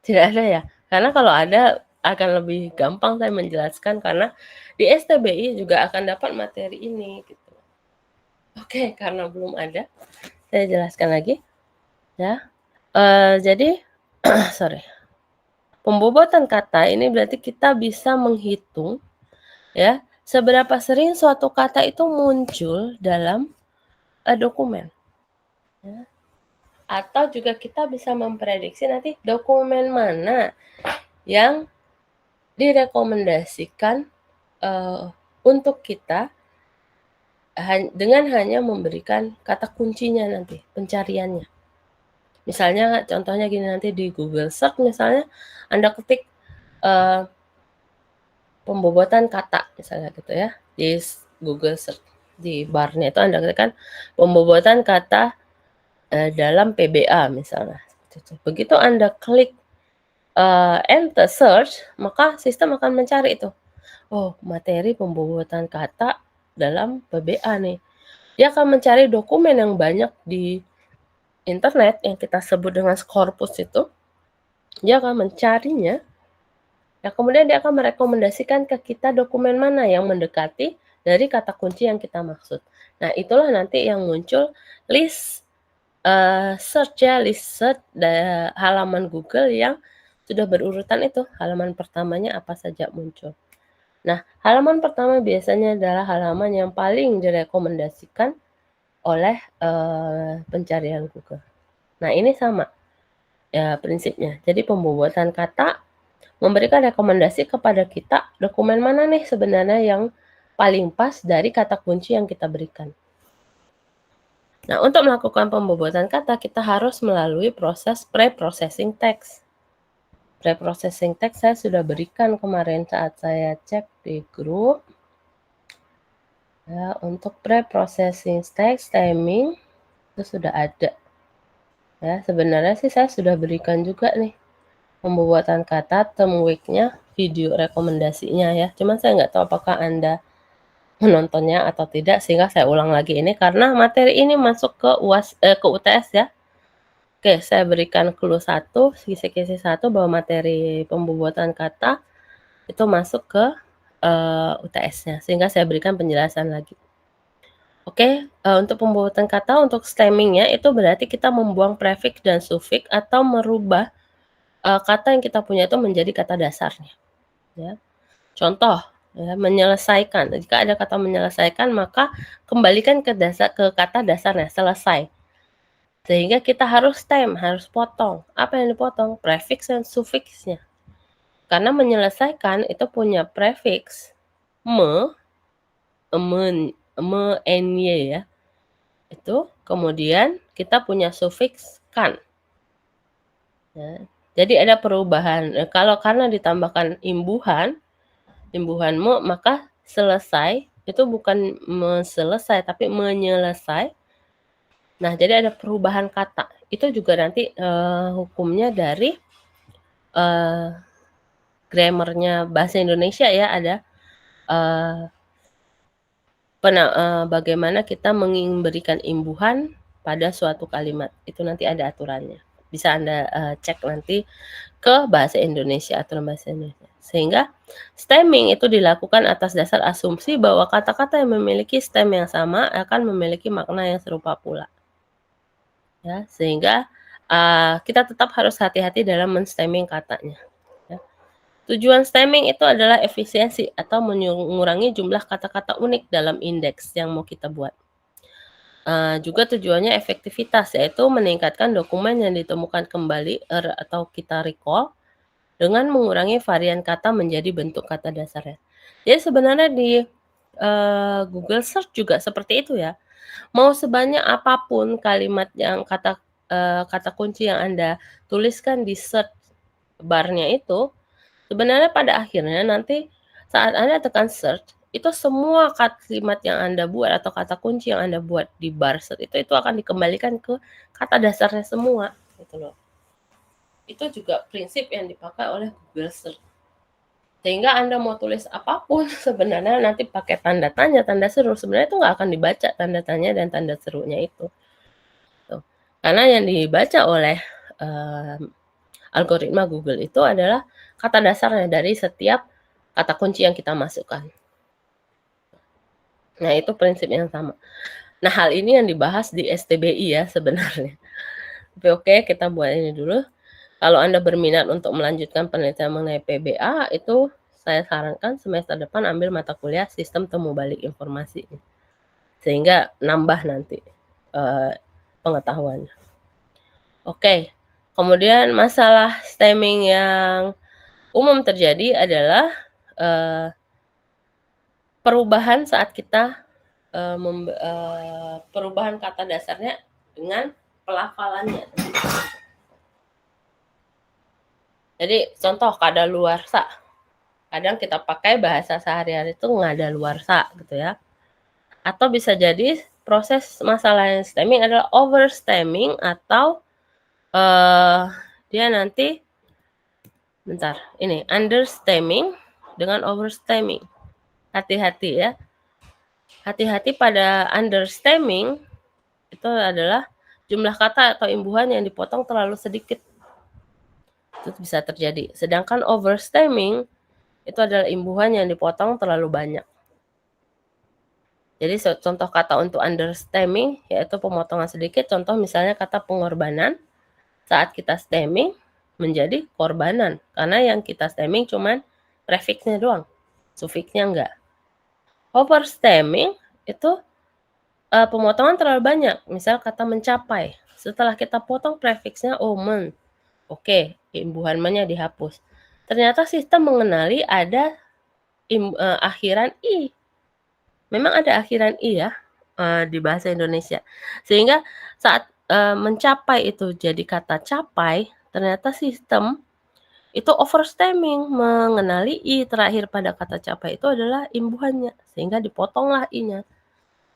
Tidak ada ya? Karena kalau ada akan lebih gampang saya menjelaskan karena di STBI juga akan dapat materi ini gitu. Oke, karena belum ada, saya jelaskan lagi ya. Jadi sorry. Pembobotan kata ini berarti kita bisa menghitung ya, seberapa sering suatu kata itu muncul dalam dokumen ya. Atau juga kita bisa memprediksi nanti dokumen mana yang direkomendasikan untuk kita dengan hanya memberikan kata kuncinya nanti, pencariannya. Misalnya contohnya gini, nanti di Google Search misalnya Anda ketik pembobotan kata misalnya gitu ya, di Google Search, di barnya itu Anda ketikkan pembobotan kata dalam PBA misalnya. Begitu Anda klik enter search, maka sistem akan mencari itu. Oh, materi pembobotan kata dalam PBA nih. Dia akan mencari dokumen yang banyak di internet yang kita sebut dengan corpus itu. Dia akan mencarinya. Ya, kemudian dia akan merekomendasikan ke kita dokumen mana yang mendekati dari kata kunci yang kita maksud. Nah, itulah nanti yang muncul list search ya, list search halaman Google yang sudah berurutan itu. Halaman pertamanya apa saja muncul. Nah, halaman pertama biasanya adalah halaman yang paling direkomendasikan oleh pencarian Google. Nah, ini sama ya prinsipnya. Jadi pembobotan kata memberikan rekomendasi kepada kita dokumen mana nih sebenarnya yang paling pas dari kata kunci yang kita berikan. Nah, untuk melakukan pembobotan kata, kita harus melalui proses pre-processing text. Pre-processing text saya sudah berikan kemarin saat saya cek di grup. Ya, untuk pre-processing text timing itu sudah ada. Ya, sebenarnya sih saya sudah berikan juga nih pembobotan kata, term week-nya, video rekomendasinya ya. Cuma saya nggak tahu apakah Anda menontonnya atau tidak, sehingga saya ulang lagi ini karena materi ini masuk ke ke UTS ya. Oke, saya berikan clue 1, kisi-kisi 1 bahwa materi pembobotan kata itu masuk ke UTS-nya, sehingga saya berikan penjelasan lagi. Oke, untuk pembobotan kata, untuk stemming-nya itu berarti kita membuang prefix dan suffix atau merubah kata yang kita punya itu menjadi kata dasarnya. Ya. Contoh, ya, menyelesaikan. Jika ada kata menyelesaikan, maka kembalikan ke kata dasarnya, selesai. Sehingga kita harus stem, harus potong. Apa yang dipotong? Prefix dan suffixnya. Karena menyelesaikan itu punya prefix ny ya. Itu kemudian kita punya suffix kan. Ya. Jadi ada perubahan. Kalau karena ditambahkan imbuhan maka selesai itu bukan selesai tapi menyelesai. Nah, jadi ada perubahan kata. Itu juga nanti hukumnya dari grammarnya bahasa Indonesia ya, ada bagaimana kita memberikan imbuhan pada suatu kalimat. Itu nanti ada aturannya. Bisa Anda cek nanti ke bahasa Indonesia, aturan bahasa Indonesia. Sehingga stemming itu dilakukan atas dasar asumsi bahwa kata-kata yang memiliki stem yang sama akan memiliki makna yang serupa pula. Ya, sehingga kita tetap harus hati-hati dalam menstemming katanya. Ya. Tujuan stemming itu adalah efisiensi atau mengurangi jumlah kata-kata unik dalam indeks yang mau kita buat. Juga tujuannya efektivitas, yaitu meningkatkan dokumen yang ditemukan kembali atau kita recall dengan mengurangi varian kata menjadi bentuk kata dasarnya. Jadi sebenarnya di Google Search juga seperti itu ya. Mau sebanyak apapun kalimat yang kata kunci yang Anda tuliskan di search bar-nya itu, sebenarnya pada akhirnya nanti saat Anda tekan search, itu semua kalimat yang Anda buat atau kata kunci yang Anda buat di bar search itu akan dikembalikan ke kata dasarnya semua, gitu loh. Itu juga prinsip yang dipakai oleh Google Search. Sehingga Anda mau tulis apapun sebenarnya nanti pakai tanda tanya, tanda seru, sebenarnya itu nggak akan dibaca tanda tanya dan tanda serunya itu. Tuh. Karena yang dibaca oleh algoritma Google itu adalah kata dasarnya dari setiap kata kunci yang kita masukkan. Nah, itu prinsip yang sama. Nah, hal ini yang dibahas di STBI ya sebenarnya. Tapi oke, kita buat ini dulu. Kalau Anda berminat untuk melanjutkan penelitian mengenai PBA, itu saya sarankan semester depan ambil mata kuliah Sistem Temu Balik Informasi. Sehingga nambah nanti pengetahuannya. Oke, kemudian masalah stemming yang umum terjadi adalah perubahan saat kita perubahan kata dasarnya dengan pelafalannya. Jadi contoh kadaluarsa. Kadang kita pakai bahasa sehari-hari itu ngadaluarsa gitu ya. Atau bisa jadi proses masalah yang stemming adalah overstemming atau dia nanti ini understemming dengan overstemming. Hati-hati ya. Hati-hati pada understemming itu adalah jumlah kata atau imbuhan yang dipotong terlalu sedikit. Itu bisa terjadi. Sedangkan overstemming itu adalah imbuhan yang dipotong terlalu banyak. Jadi contoh kata untuk understemming yaitu pemotongan sedikit. Contoh misalnya kata pengorbanan. Saat kita stemming menjadi korbanan. Karena yang kita stemming cuman prefiksnya doang. Sufiksnya enggak. Overstemming itu pemotongan terlalu banyak. Misal kata mencapai. Setelah kita potong prefiksnya men. Oke, imbuhan mennya dihapus. Ternyata sistem mengenali ada akhiran i. Memang ada akhiran i ya di bahasa Indonesia. Sehingga saat mencapai itu jadi kata capai, ternyata sistem itu overstemming mengenali i terakhir pada kata capai itu adalah imbuhannya, sehingga dipotonglah i-nya,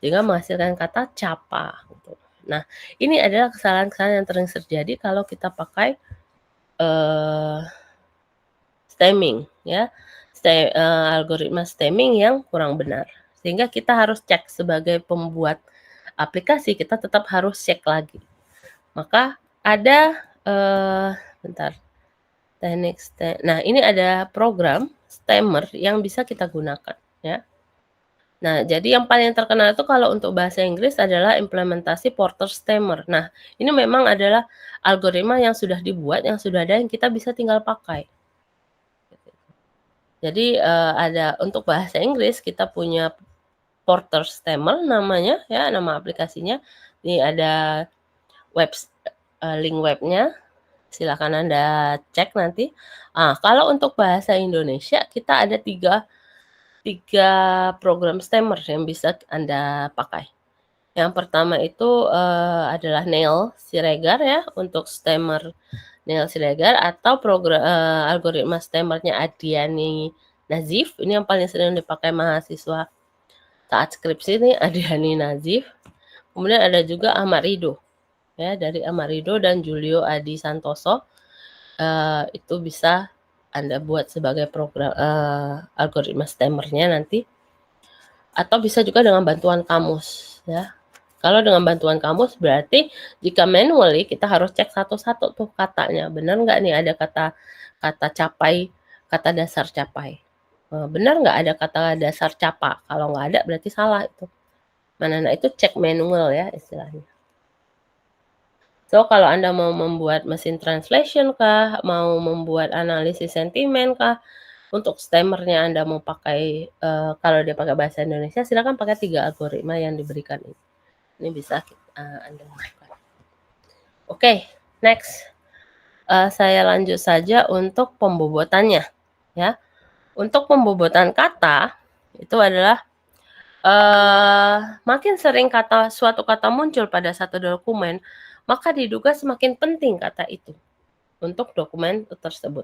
sehingga menghasilkan kata capa. Gitu. Nah, ini adalah kesalahan-kesalahan yang sering terjadi kalau kita pakai stemming, ya, algoritma stemming yang kurang benar, sehingga kita harus cek sebagai pembuat aplikasi, kita tetap harus cek lagi. Maka ada teknik nah ini ada program stemmer yang bisa kita gunakan ya. Nah, jadi yang paling terkenal itu kalau untuk bahasa Inggris adalah implementasi Porter Stemmer. Nah, ini memang adalah algoritma yang sudah dibuat, yang sudah ada, yang kita bisa tinggal pakai. Jadi ada untuk bahasa Inggris kita punya Porter Stemmer namanya ya, nama aplikasinya. Ini ada link webnya. Silakan Anda cek nanti. Kalau untuk bahasa Indonesia kita ada tiga program stemmer yang bisa Anda pakai. Yang pertama itu adalah Neil Siregar ya, untuk stemmer Neil Siregar, atau program algoritma stemmernya Adiani Nazif. Ini yang paling sering dipakai mahasiswa saat skripsi ini, Adiani Nazif. Kemudian ada juga Ahmad Ridho. Ya, dari Ahmad Ridho dan Julio Adi Santoso, itu bisa Anda buat sebagai program algoritma stemmernya nanti, atau bisa juga dengan bantuan kamus ya. Kalau dengan bantuan kamus berarti jika manually kita harus cek satu-satu tuh katanya, benar nggak nih ada kata capai, kata dasar capai, benar nggak ada kata dasar capa, kalau nggak ada berarti salah itu. Nah itu cek manual ya istilahnya. So, kalau Anda mau membuat mesin translation kah, mau membuat analisis sentimen kah, untuk stemmernya Anda mau pakai, kalau dia pakai bahasa Indonesia, silakan pakai 3 algoritma yang diberikan ini. Ini bisa Anda lakukan. Oke, next. Saya lanjut saja untuk pembobotannya. Ya. Untuk pembobotan kata, itu adalah makin sering suatu kata muncul pada satu dokumen, maka diduga semakin penting kata itu untuk dokumen tersebut.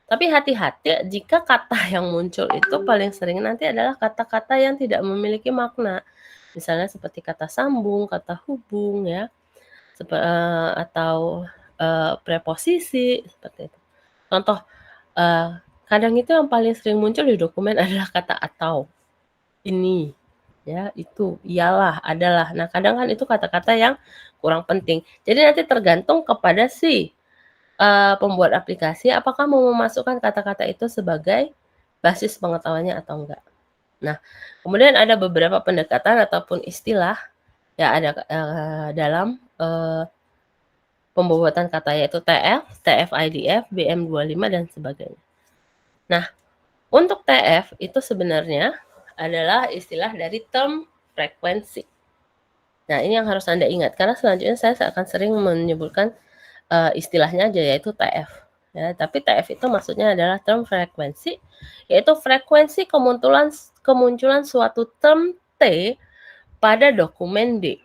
Tapi hati-hati jika kata yang muncul itu paling sering nanti adalah kata-kata yang tidak memiliki makna. Misalnya seperti kata sambung, kata hubung ya, atau preposisi seperti itu. Contoh, kadang itu yang paling sering muncul di dokumen adalah kata atau, ini, ya, itu, iyalah, adalah. Nah, kadang kan itu kata-kata yang kurang penting. Jadi nanti tergantung kepada si pembuat aplikasi apakah mau memasukkan kata-kata itu sebagai basis pengetahuannya atau enggak. Nah, kemudian ada beberapa pendekatan ataupun istilah Ya ada dalam pembobotan kata yaitu TF, TF IDF, BM25 dan sebagainya. Nah, untuk TF itu sebenarnya adalah istilah dari term frekuensi. Nah, ini yang harus Anda ingat karena selanjutnya saya akan sering menyebutkan istilahnya aja yaitu TF. Ya, tapi TF itu maksudnya adalah term frekuensi, yaitu frekuensi kemunculan suatu term T pada dokumen D.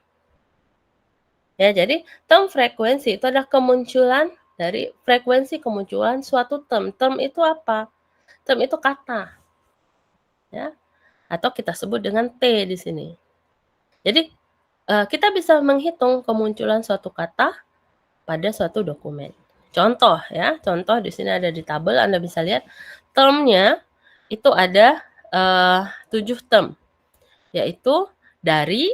Ya, jadi term frekuensi itu adalah kemunculan dari frekuensi kemunculan suatu term. Term itu apa? Term itu kata. Ya. Atau kita sebut dengan T di sini. Jadi kita bisa menghitung kemunculan suatu kata pada suatu dokumen. Contoh ya, contoh di sini ada di tabel, Anda bisa lihat termnya itu ada 7 term, yaitu dari,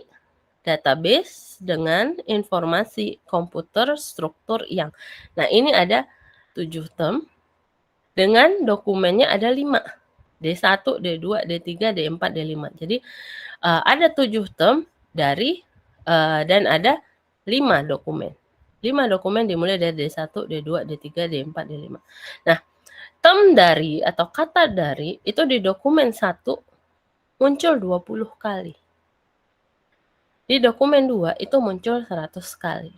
database, dengan, informasi, komputer, struktur, yang. Nah ini ada 7 term, dengan dokumennya ada 5, D1, D2, D3, D4, D5. Jadi ada 7 term dari dan ada 5 dokumen. 5 dokumen dimulai dari D1, D2, D3, D4, D5. Nah, term dari atau kata dari itu di dokumen 1 muncul 20 kali. Di dokumen 2 itu muncul 100 kali.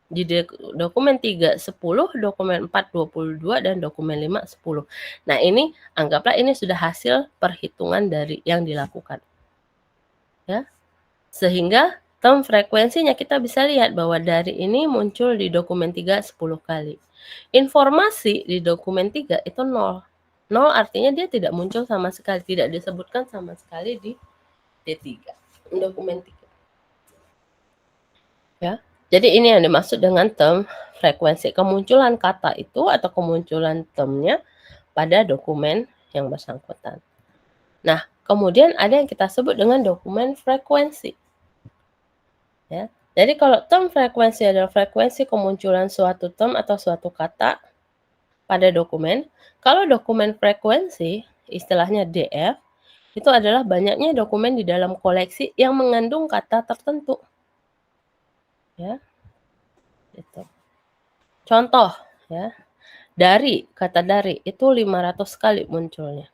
Di dokumen 3 10, dokumen 4 22 dan dokumen 5 10. Nah, ini anggaplah ini sudah hasil perhitungan dari yang dilakukan. Ya. Sehingga term frekuensinya kita bisa lihat bahwa dari ini muncul di dokumen 3 10 kali. Informasi di dokumen 3 itu 0. 0 artinya dia tidak muncul sama sekali, tidak disebutkan sama sekali di D3, dokumen 3. Ya. Jadi ini yang dimaksud dengan term frekuensi, kemunculan kata itu atau kemunculan termnya pada dokumen yang bersangkutan. Nah, kemudian ada yang kita sebut dengan dokumen frekuensi. Ya. Jadi kalau term frekuensi adalah frekuensi kemunculan suatu term atau suatu kata pada dokumen, kalau dokumen frekuensi, istilahnya DF, itu adalah banyaknya dokumen di dalam koleksi yang mengandung kata tertentu. Ya. Gitu. Contoh ya. Dari, kata dari itu 500 kali munculnya.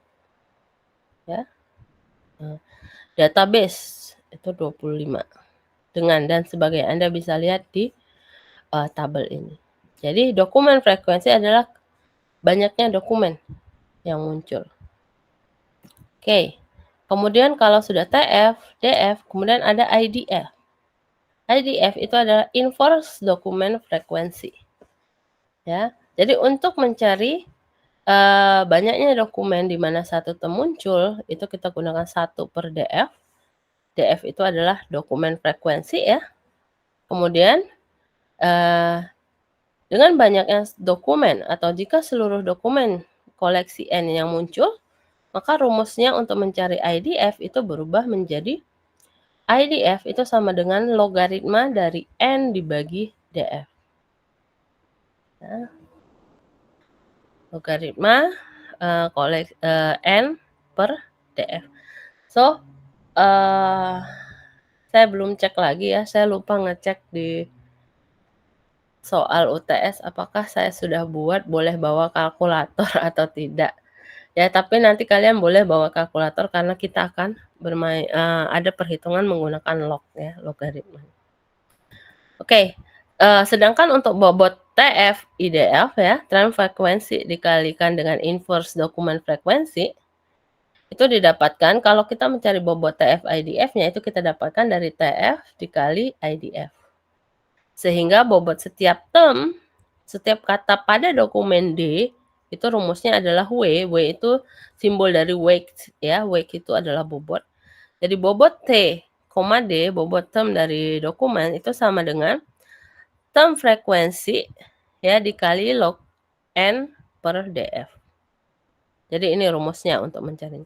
Ya. Nah, database itu 25. Dengan dan sebagainya. Anda bisa lihat di tabel ini. Jadi dokumen frekuensi adalah banyaknya dokumen yang muncul. Oke. Kemudian kalau sudah TF, DF, kemudian ada IDF. IDF itu adalah inverse dokumen frekuensi. Ya. Jadi untuk mencari banyaknya dokumen di mana satu term muncul, itu kita gunakan 1 per DF. DF itu adalah dokumen frekuensi ya. Kemudian dengan banyaknya dokumen atau jika seluruh dokumen koleksi N yang muncul, maka rumusnya untuk mencari IDF itu berubah menjadi IDF itu sama dengan logaritma dari N dibagi DF. Nah, logaritma N per DF. So, saya belum cek lagi ya, saya lupa ngecek di soal UTS apakah saya sudah buat boleh bawa kalkulator atau tidak. Ya, tapi nanti kalian boleh bawa kalkulator karena kita akan bermain ada perhitungan menggunakan log ya, logaritma. Oke. Sedangkan untuk bobot TF IDF ya, term frekuensi dikalikan dengan inverse dokumen frekuensi, itu didapatkan kalau kita mencari bobot TF IDF-nya itu kita dapatkan dari TF dikali IDF. Sehingga bobot setiap term, setiap kata pada dokumen D, itu rumusnya adalah W. W itu simbol dari weight ya, weight itu adalah bobot. Jadi bobot T, D, bobot term dari dokumen itu sama dengan term frekuensi ya dikali log N per DF. Jadi ini rumusnya untuk mencari.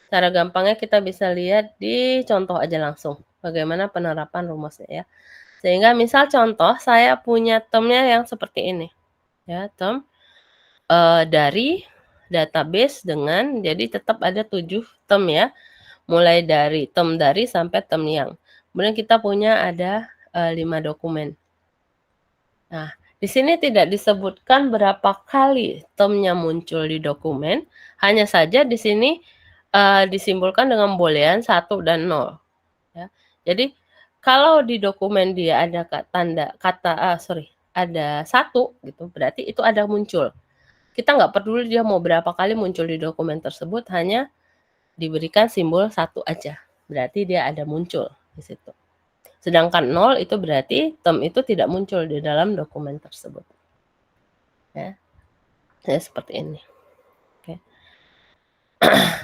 Cara gampangnya kita bisa lihat di contoh aja langsung. Bagaimana penerapan rumusnya ya. Sehingga misal contoh saya punya termnya yang seperti ini. Ya, term dari database dengan, jadi tetap ada 7 term ya. Mulai dari term dari sampai term yang. Kemudian kita punya ada 5 dokumen. Nah, di sini tidak disebutkan berapa kali termnya muncul di dokumen, hanya saja di sini disimbolkan dengan boolean 1 dan 0. Ya. Jadi kalau di dokumen dia ada ada 1 gitu, berarti itu ada muncul. Kita nggak peduli dia mau berapa kali muncul di dokumen tersebut, hanya diberikan simbol 1 aja. Berarti dia ada muncul di situ. Sedangkan 0 itu berarti term itu tidak muncul di dalam dokumen tersebut. Ya. Nah, seperti ini. Oke.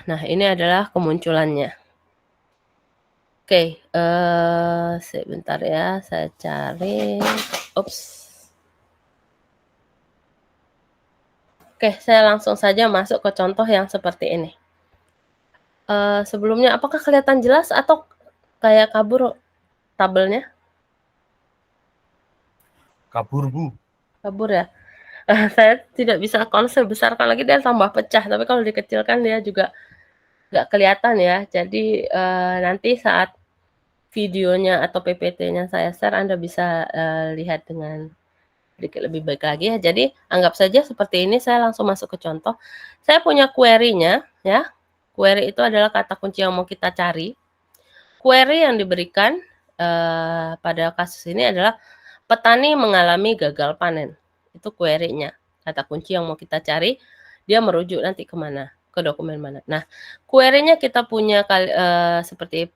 Nah, ini adalah kemunculannya. Oke, sebentar ya, saya cari. Ups. Oke, saya langsung saja masuk ke contoh yang seperti ini. Sebelumnya, apakah kelihatan jelas atau kayak kabur tabelnya? Kabur, Bu. Kabur ya? Saya tidak bisa konsep besarkan lagi, dia tambah pecah. Tapi kalau dikecilkan dia juga nggak kelihatan ya. Jadi nanti saat videonya atau PPT-nya saya share, Anda bisa lihat dengan sedikit lebih baik lagi ya. Jadi anggap saja seperti ini, saya langsung masuk ke contoh. Saya punya query-nya ya. Query itu adalah kata kunci yang mau kita cari. Query yang diberikan pada kasus ini adalah petani mengalami gagal panen. Itu query-nya. Kata kunci yang mau kita cari, dia merujuk nanti kemana? Ke dokumen mana. Nah, query-nya kita punya seperti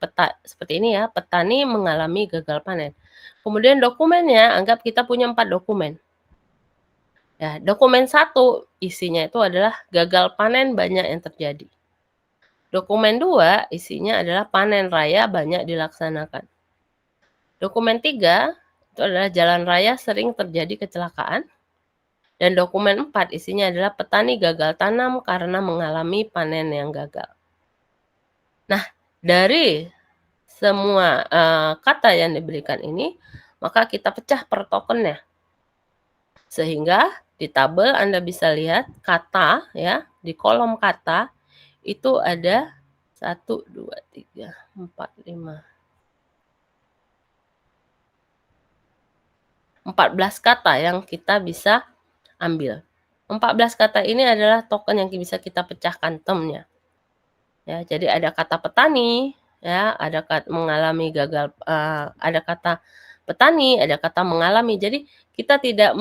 ini ya, petani mengalami gagal panen. Kemudian dokumennya, anggap kita punya 4 dokumen. Ya, dokumen 1 isinya itu adalah gagal panen banyak yang terjadi. Dokumen 2 isinya adalah panen raya banyak dilaksanakan. Dokumen 3 itu adalah jalan raya sering terjadi kecelakaan. Dan dokumen 4 isinya adalah petani gagal tanam karena mengalami panen yang gagal. Nah, dari semua kata yang diberikan ini, maka kita pecah per tokennya. Sehingga di tabel Anda bisa lihat kata ya, di kolom kata itu ada 1, 2, 3, 4, 5. 14 kata yang kita bisa ambil. 14 kata ini adalah token yang bisa kita pecahkan termnya. Ya, jadi ada kata petani, ya, ada kata mengalami gagal, ada kata petani, ada kata mengalami. Jadi kita tidak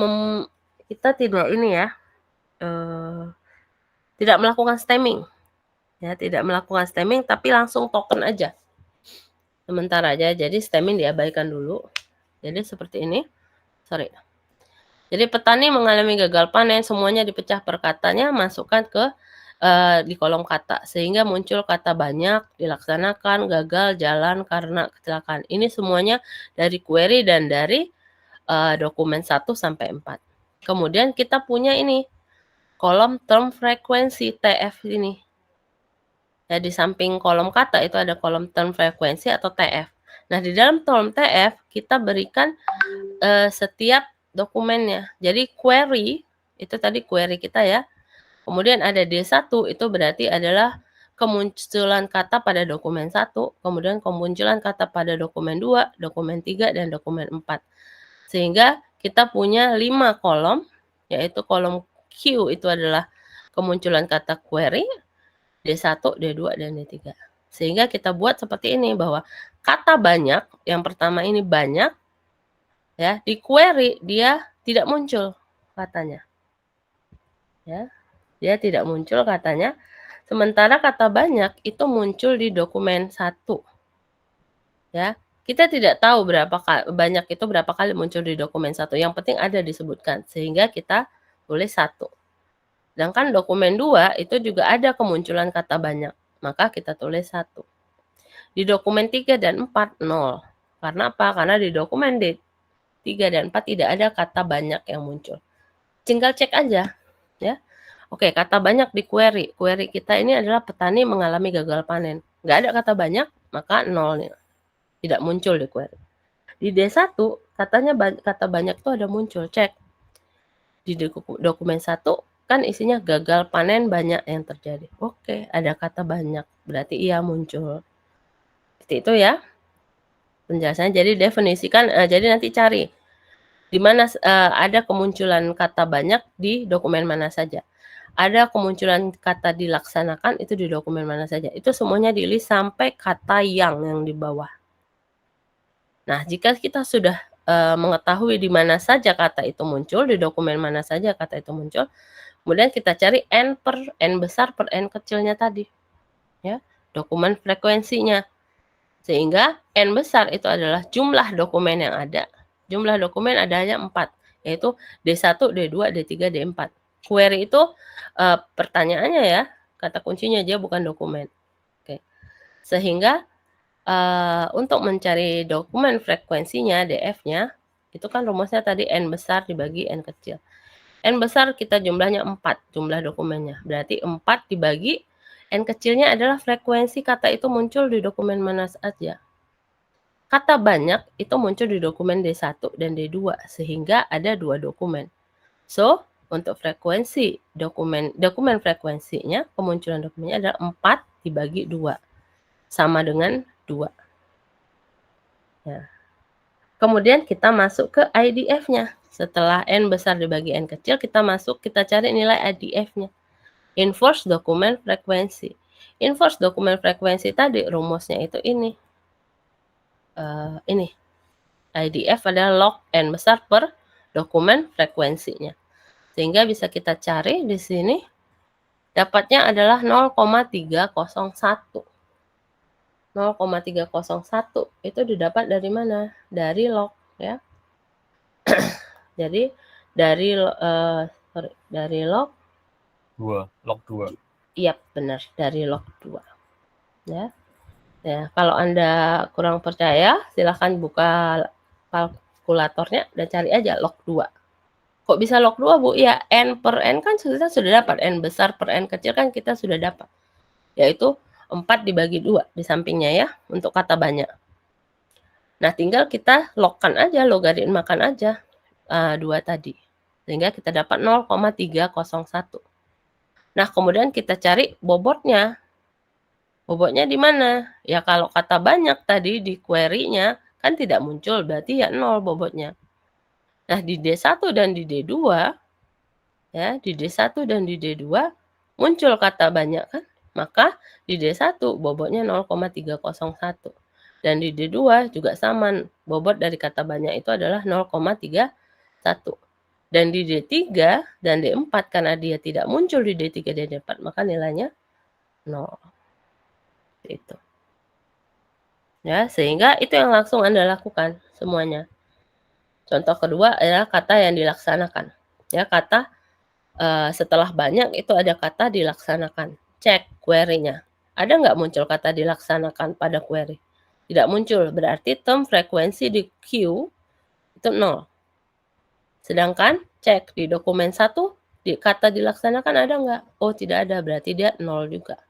ini ya, tidak melakukan stemming. Ya, tidak melakukan stemming tapi langsung token aja. Sementara aja, jadi stemming diabaikan dulu. Jadi seperti ini. Jadi petani mengalami gagal panen, semuanya dipecah per katanya, masukkan ke di kolom kata. Sehingga muncul kata banyak, dilaksanakan, gagal, jalan karena kecelakaan. Ini semuanya dari query dan dari dokumen 1 sampai 4. Kemudian kita punya ini, kolom term frekuensi TF ini. Ya, di samping kolom kata itu ada kolom term frekuensi atau TF. Nah, di dalam term TF kita berikan setiap dokumennya. Jadi query, itu tadi query kita ya. Kemudian ada D1, itu berarti adalah kemunculan kata pada dokumen 1, kemudian kemunculan kata pada dokumen 2, dokumen 3, dan dokumen 4. Sehingga kita punya 5 kolom, yaitu kolom Q itu adalah kemunculan kata query, D1, D2, dan D3. Sehingga kita buat seperti ini, bahwa kata banyak, yang pertama ini banyak, ya, di query dia tidak muncul katanya. Ya, dia tidak muncul katanya. Sementara kata banyak itu muncul di dokumen 1. Ya, kita tidak tahu banyak itu berapa kali muncul di dokumen 1. Yang penting ada disebutkan, sehingga kita tulis 1. Sedangkan dokumen 2 itu juga ada kemunculan kata banyak, maka kita tulis 1. Di dokumen 3 dan 4, 0. Karena apa? Karena di dokumen 3 dan 4 tidak ada kata banyak yang muncul. Tinggal cek aja, ya. Oke, kata banyak di query. Query kita ini adalah petani mengalami gagal panen. Nggak ada kata banyak, maka 0 nih. Tidak muncul di query. Di D1, katanya kata banyak itu ada muncul. Cek. Di dokumen 1, kan isinya gagal panen banyak yang terjadi. Oke, ada kata banyak. Berarti iya muncul. Seperti itu ya. penjelasannya. Jadi definisikan, jadi nanti cari di mana ada kemunculan kata banyak di dokumen mana saja. Ada kemunculan kata dilaksanakan itu di dokumen mana saja. Itu semuanya di-list sampai kata yang di bawah. Nah, jika kita sudah mengetahui di mana saja kata itu muncul, di dokumen mana saja kata itu muncul, kemudian kita cari n besar per n kecilnya tadi. Ya, dokumen frekuensinya. Sehingga n besar itu adalah jumlah dokumen yang ada. Jumlah dokumen ada hanya 4, yaitu D1, D2, D3, D4. Query itu pertanyaannya ya, kata kuncinya dia bukan dokumen. Oke. Sehingga untuk mencari dokumen frekuensinya, DF-nya, itu kan rumusnya tadi n besar dibagi n kecil. N besar kita jumlahnya 4, jumlah dokumennya. Berarti 4 dibagi n kecilnya adalah frekuensi kata itu muncul di dokumen mana saja. Kata banyak itu muncul di dokumen D1 dan D2, sehingga ada 2 dokumen. So, untuk frekuensi dokumen frekuensinya, kemunculan dokumennya adalah 4 dibagi 2. Sama dengan 2. Ya. Kemudian kita masuk ke IDF-nya. Setelah n besar dibagi n kecil, kita cari nilai IDF-nya. Inverse dokumen frekuensi. Inverse dokumen frekuensi tadi rumusnya itu ini. Ini. IDF adalah log n besar per dokumen frekuensinya. Sehingga bisa kita cari di sini. Dapatnya adalah 0,301. 0,301 itu didapat dari mana? Dari log ya. Jadi dari log 2. Iya, benar, dari log 2. Ya. Ya, kalau Anda kurang percaya, silahkan buka kalkulatornya dan cari aja log 2. Kok bisa log 2, Bu? Ya, n per n kan kita sudah dapat. N besar per n kecil kan kita sudah dapat. Yaitu 4 dibagi 2 di sampingnya ya, untuk kata banyak. Nah, tinggal kita logkan aja, logaritmakan aja 2 tadi. Sehingga kita dapat 0,301. Nah, kemudian kita cari bobotnya. Bobotnya di mana? Ya, kalau kata banyak tadi di query-nya kan tidak muncul, berarti ya 0 bobotnya. Nah, di D1 dan di D2, ya, di D1 dan di D2 muncul kata banyak kan? Maka di D1 bobotnya 0,301. Dan di D2 juga sama, bobot dari kata banyak itu adalah 0,31. Dan di D3 dan D4 karena dia tidak muncul di D3 dan D4, maka nilainya 0. Itu. Ya, sehingga itu yang langsung Anda lakukan semuanya. Contoh kedua adalah kata yang dilaksanakan. Ya, kata setelah banyak itu ada kata dilaksanakan. Cek query-nya. Ada nggak muncul kata dilaksanakan pada query? Tidak muncul, berarti term frekuensi di queue itu 0. Sedangkan cek di dokumen 1, di kata dilaksanakan ada nggak? Oh, tidak ada, berarti dia 0 juga.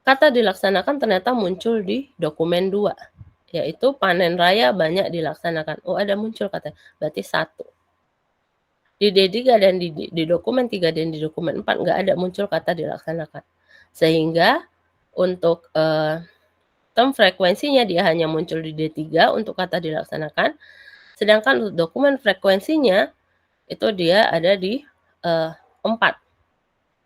Kata dilaksanakan ternyata muncul di dokumen 2, yaitu panen raya banyak dilaksanakan. Oh, ada muncul kata, berarti 1. Di D3 dan di dokumen 3 dan di dokumen 4 nggak ada muncul kata dilaksanakan. Sehingga untuk term frekuensinya dia hanya muncul di D3 untuk kata dilaksanakan. Sedangkan untuk dokumen frekuensinya itu dia ada di 4.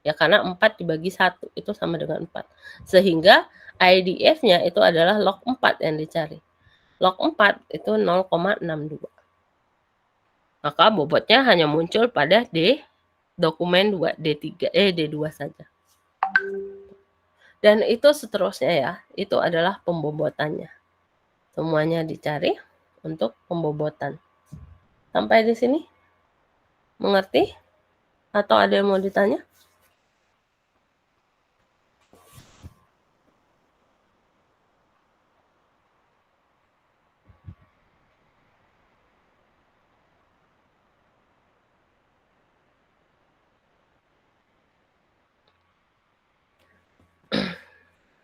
Ya, karena 4 dibagi 1 itu sama dengan 4. Sehingga IDF-nya itu adalah log 4 yang dicari. Log 4 itu 0,62. Maka bobotnya hanya muncul pada dokumen 2, D2 saja. Dan itu seterusnya ya, itu adalah pembobotannya. Semuanya dicari untuk pembobotan. Sampai di sini? Mengerti? Atau ada yang mau ditanya?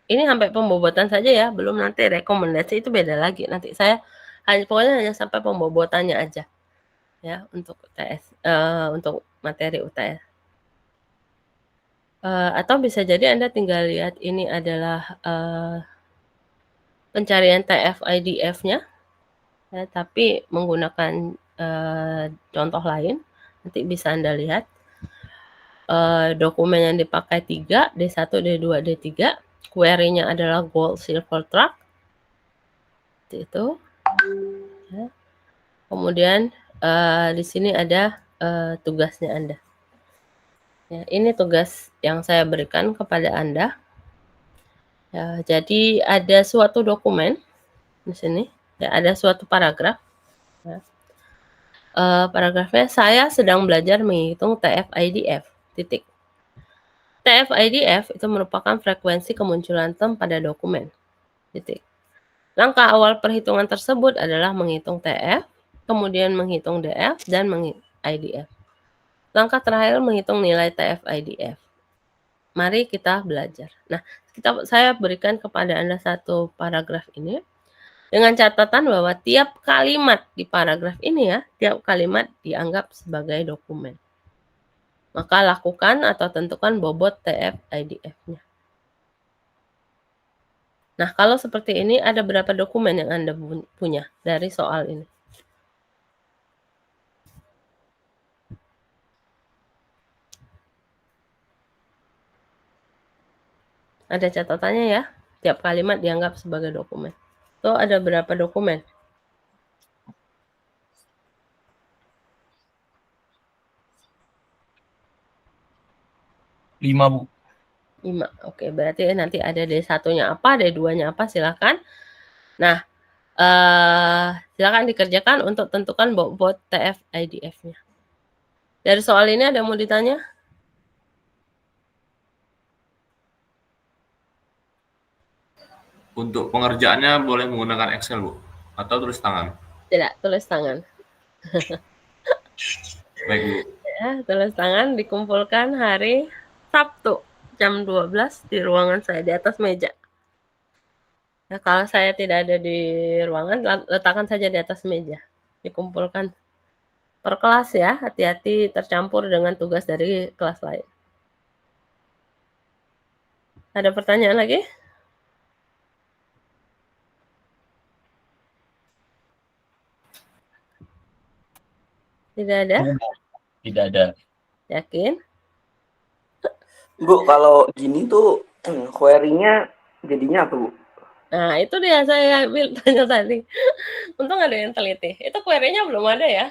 Ini sampai pembobotan saja ya, belum nanti rekomendasi itu beda lagi. Nanti saya pokoknya hanya sampai pembobotannya aja ya untuk UTS, untuk materi UTS. Atau bisa jadi Anda tinggal lihat ini adalah pencarian TF-IDF-nya, ya, tapi menggunakan contoh lain. Nanti bisa Anda lihat. Dokumen yang dipakai 3, D1, D2, D3. Query-nya adalah gold, silver, truck. Itu. Ya. Kemudian di sini ada tugasnya Anda. Ya, ini tugas yang saya berikan kepada Anda. Ya, jadi ada suatu dokumen di sini, ya, ada suatu paragraf. Ya. Paragrafnya, saya sedang belajar menghitung TF-IDF. Titik. TF-IDF itu merupakan frekuensi kemunculan term pada dokumen. Titik. Langkah awal perhitungan tersebut adalah menghitung TF, kemudian menghitung DF, dan IDF. Langkah terakhir menghitung nilai TF-IDF. Mari kita belajar. Nah, saya berikan kepada Anda satu paragraf ini dengan catatan bahwa tiap kalimat di paragraf ini, ya, tiap kalimat dianggap sebagai dokumen. Maka lakukan atau tentukan bobot TF-IDF-nya. Nah, kalau seperti ini, ada berapa dokumen yang Anda punya dari soal ini? Ada catatannya, ya. Tiap kalimat dianggap sebagai dokumen. Itu ada berapa dokumen? 5, Bu. 5. Oke, berarti nanti ada D1-nya apa, D2-nya apa, silakan. Nah, silakan dikerjakan untuk tentukan bobot TF-IDF-nya. Dari soal ini ada yang mau ditanya? Untuk pengerjaannya boleh menggunakan Excel, Bu? Atau tulis tangan? Tidak, tulis tangan. Baik, Bu. Ya, tulis tangan dikumpulkan hari Sabtu jam 12 di ruangan saya, di atas meja. Nah, kalau saya tidak ada di ruangan, letakkan saja di atas meja. Dikumpulkan per kelas, ya. Hati-hati tercampur dengan tugas dari kelas lain. Ada pertanyaan lagi? Tidak ada? Tidak ada. Yakin? Bu, kalau gini tuh query-nya jadinya apa, Bu? Nah, itu dia saya tanya tadi. Untung ada yang teliti. Itu query-nya belum ada, ya.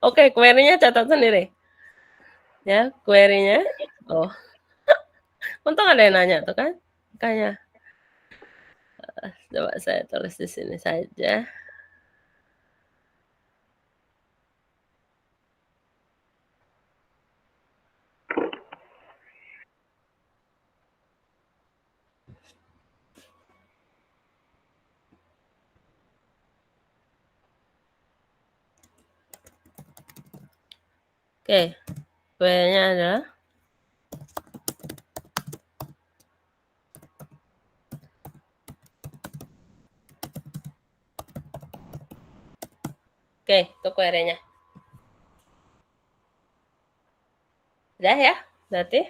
Oke, query-nya catat sendiri. Ya, query-nya. Oh. Untung ada yang nanya tuh, kan? Makanya. Coba saya tulis di sini saja. Oke, query-nya adalah oke, itu query-nya. Udah, ya? Berarti?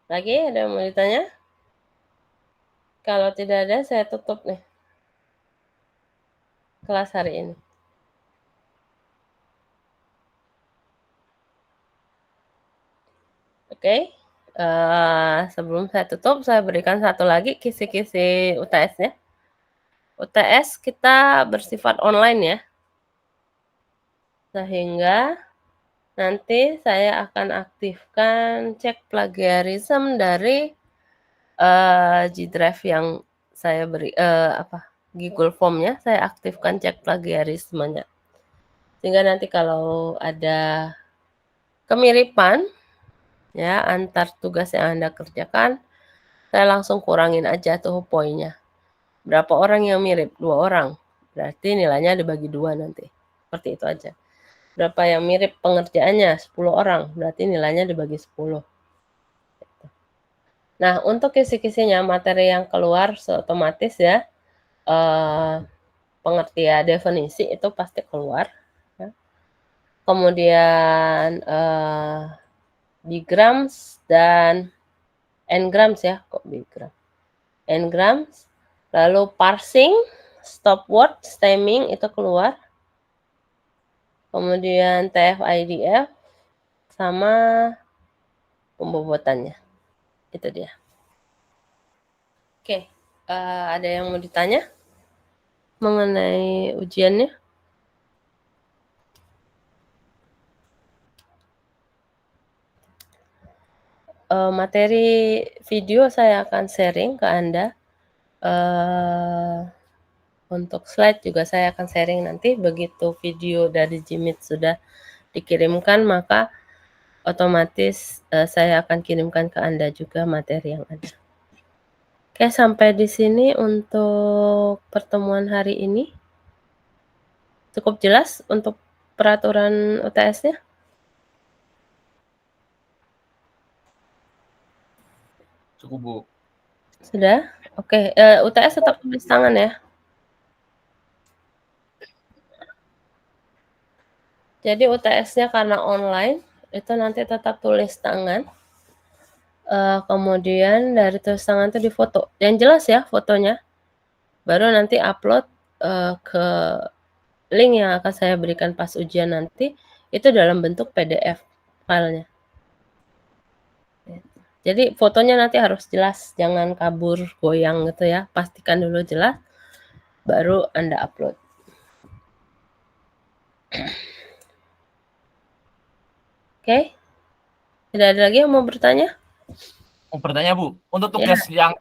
Lagi ada yang mau ditanya? Kalau tidak ada, saya tutup nih kelas hari ini. Oke, sebelum saya tutup, saya berikan satu lagi kisi-kisi UTS-nya. UTS kita bersifat online, ya. Sehingga nanti saya akan aktifkan cek plagiarism dari G-Drive yang saya beri, Google Form-nya, saya aktifkan cek plagiarismenya. Sehingga nanti kalau ada kemiripan, ya, antar tugas yang Anda kerjakan, saya langsung kurangin aja tuh poinnya. Berapa orang yang mirip? 2 orang. Berarti nilainya dibagi 2 nanti. Seperti itu aja. Berapa yang mirip pengerjaannya? 10 orang. Berarti nilainya dibagi 10. Nah, untuk kisi-kisinya, materi yang keluar otomatis, ya, pengertian definisi itu pasti keluar. Ya. Kemudian bigrams dan n-grams ya, kok bigram. N-grams, lalu parsing, stop word, stemming itu keluar. Kemudian TF-IDF sama pembobotannya. Itu dia. Oke, ada yang mau ditanya mengenai ujiannya? Materi video saya akan sharing ke Anda. Untuk slide juga saya akan sharing nanti. Begitu video dari Jimit sudah dikirimkan, maka otomatis saya akan kirimkan ke Anda juga materi yang ada. Oke, sampai di sini untuk pertemuan hari ini. Cukup jelas untuk peraturan UTS-nya? Cukup, Bu. Sudah? Oke, UTS tetap tulis tangan ya. Jadi UTS-nya karena online, itu nanti tetap tulis tangan. Kemudian dari tulis tangan itu difoto. Yang jelas ya fotonya. Baru nanti upload ke link yang akan saya berikan pas ujian nanti. Itu dalam bentuk PDF filenya. Jadi fotonya nanti harus jelas. Jangan kabur, goyang gitu ya. Pastikan dulu jelas. Baru Anda upload. Oke. Tidak ada lagi yang mau bertanya? Mau bertanya, Bu. Untuk tugas yang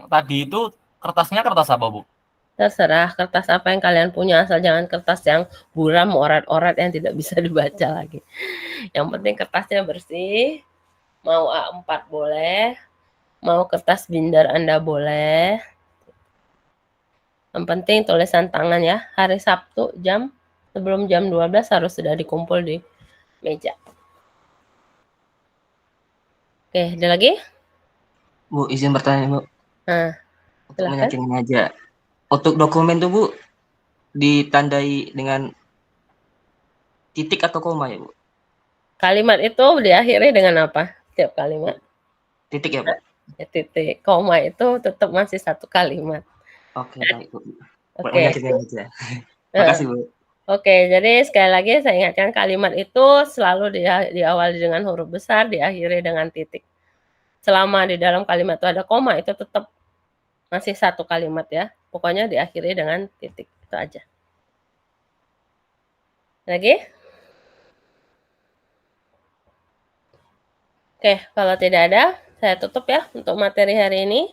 tadi itu kertasnya kertas apa, Bu? Terserah kertas apa yang kalian punya, asal jangan kertas yang buram, orat-orat yang tidak bisa dibaca lagi. Yang penting kertasnya bersih. Mau A4 boleh, mau kertas binder Anda boleh. Yang penting tulisan tangan ya. Hari Sabtu sebelum jam 12 harus sudah dikumpul di meja. Oke, ada lagi? Bu, izin bertanya, Bu. Untuk silakan. meyakinkan aja. Untuk dokumen tuh, Bu, ditandai dengan titik atau koma ya, Bu? Kalimat itu diakhiri dengan apa? Setiap kalimat. Titik ya, Bu? Ya, titik. Koma itu tetap masih satu kalimat. Oke, baik, Bu. Oke. Meyakinkan aja. Makasih, Bu. Oke, jadi sekali lagi saya ingatkan kalimat itu selalu diawali dengan huruf besar, diakhiri dengan titik. Selama di dalam kalimat itu ada koma, itu tetap masih satu kalimat ya. Pokoknya diakhiri dengan titik. Itu aja. Lagi? Oke, kalau tidak ada, saya tutup ya untuk materi hari ini.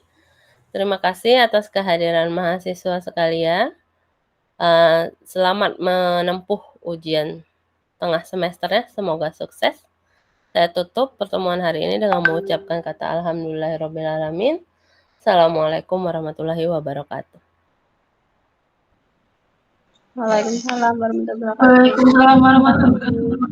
Terima kasih atas kehadiran mahasiswa sekalian. Selamat menempuh ujian tengah semesternya. Semoga sukses. Saya tutup pertemuan hari ini dengan mengucapkan kata alhamdulillahirrabbilalamin. Assalamualaikum warahmatullahi wabarakatuh. Waalaikumsalam warahmatullahi wabarakatuh. Waalaikumsalam warahmatullahi wabarakatuh.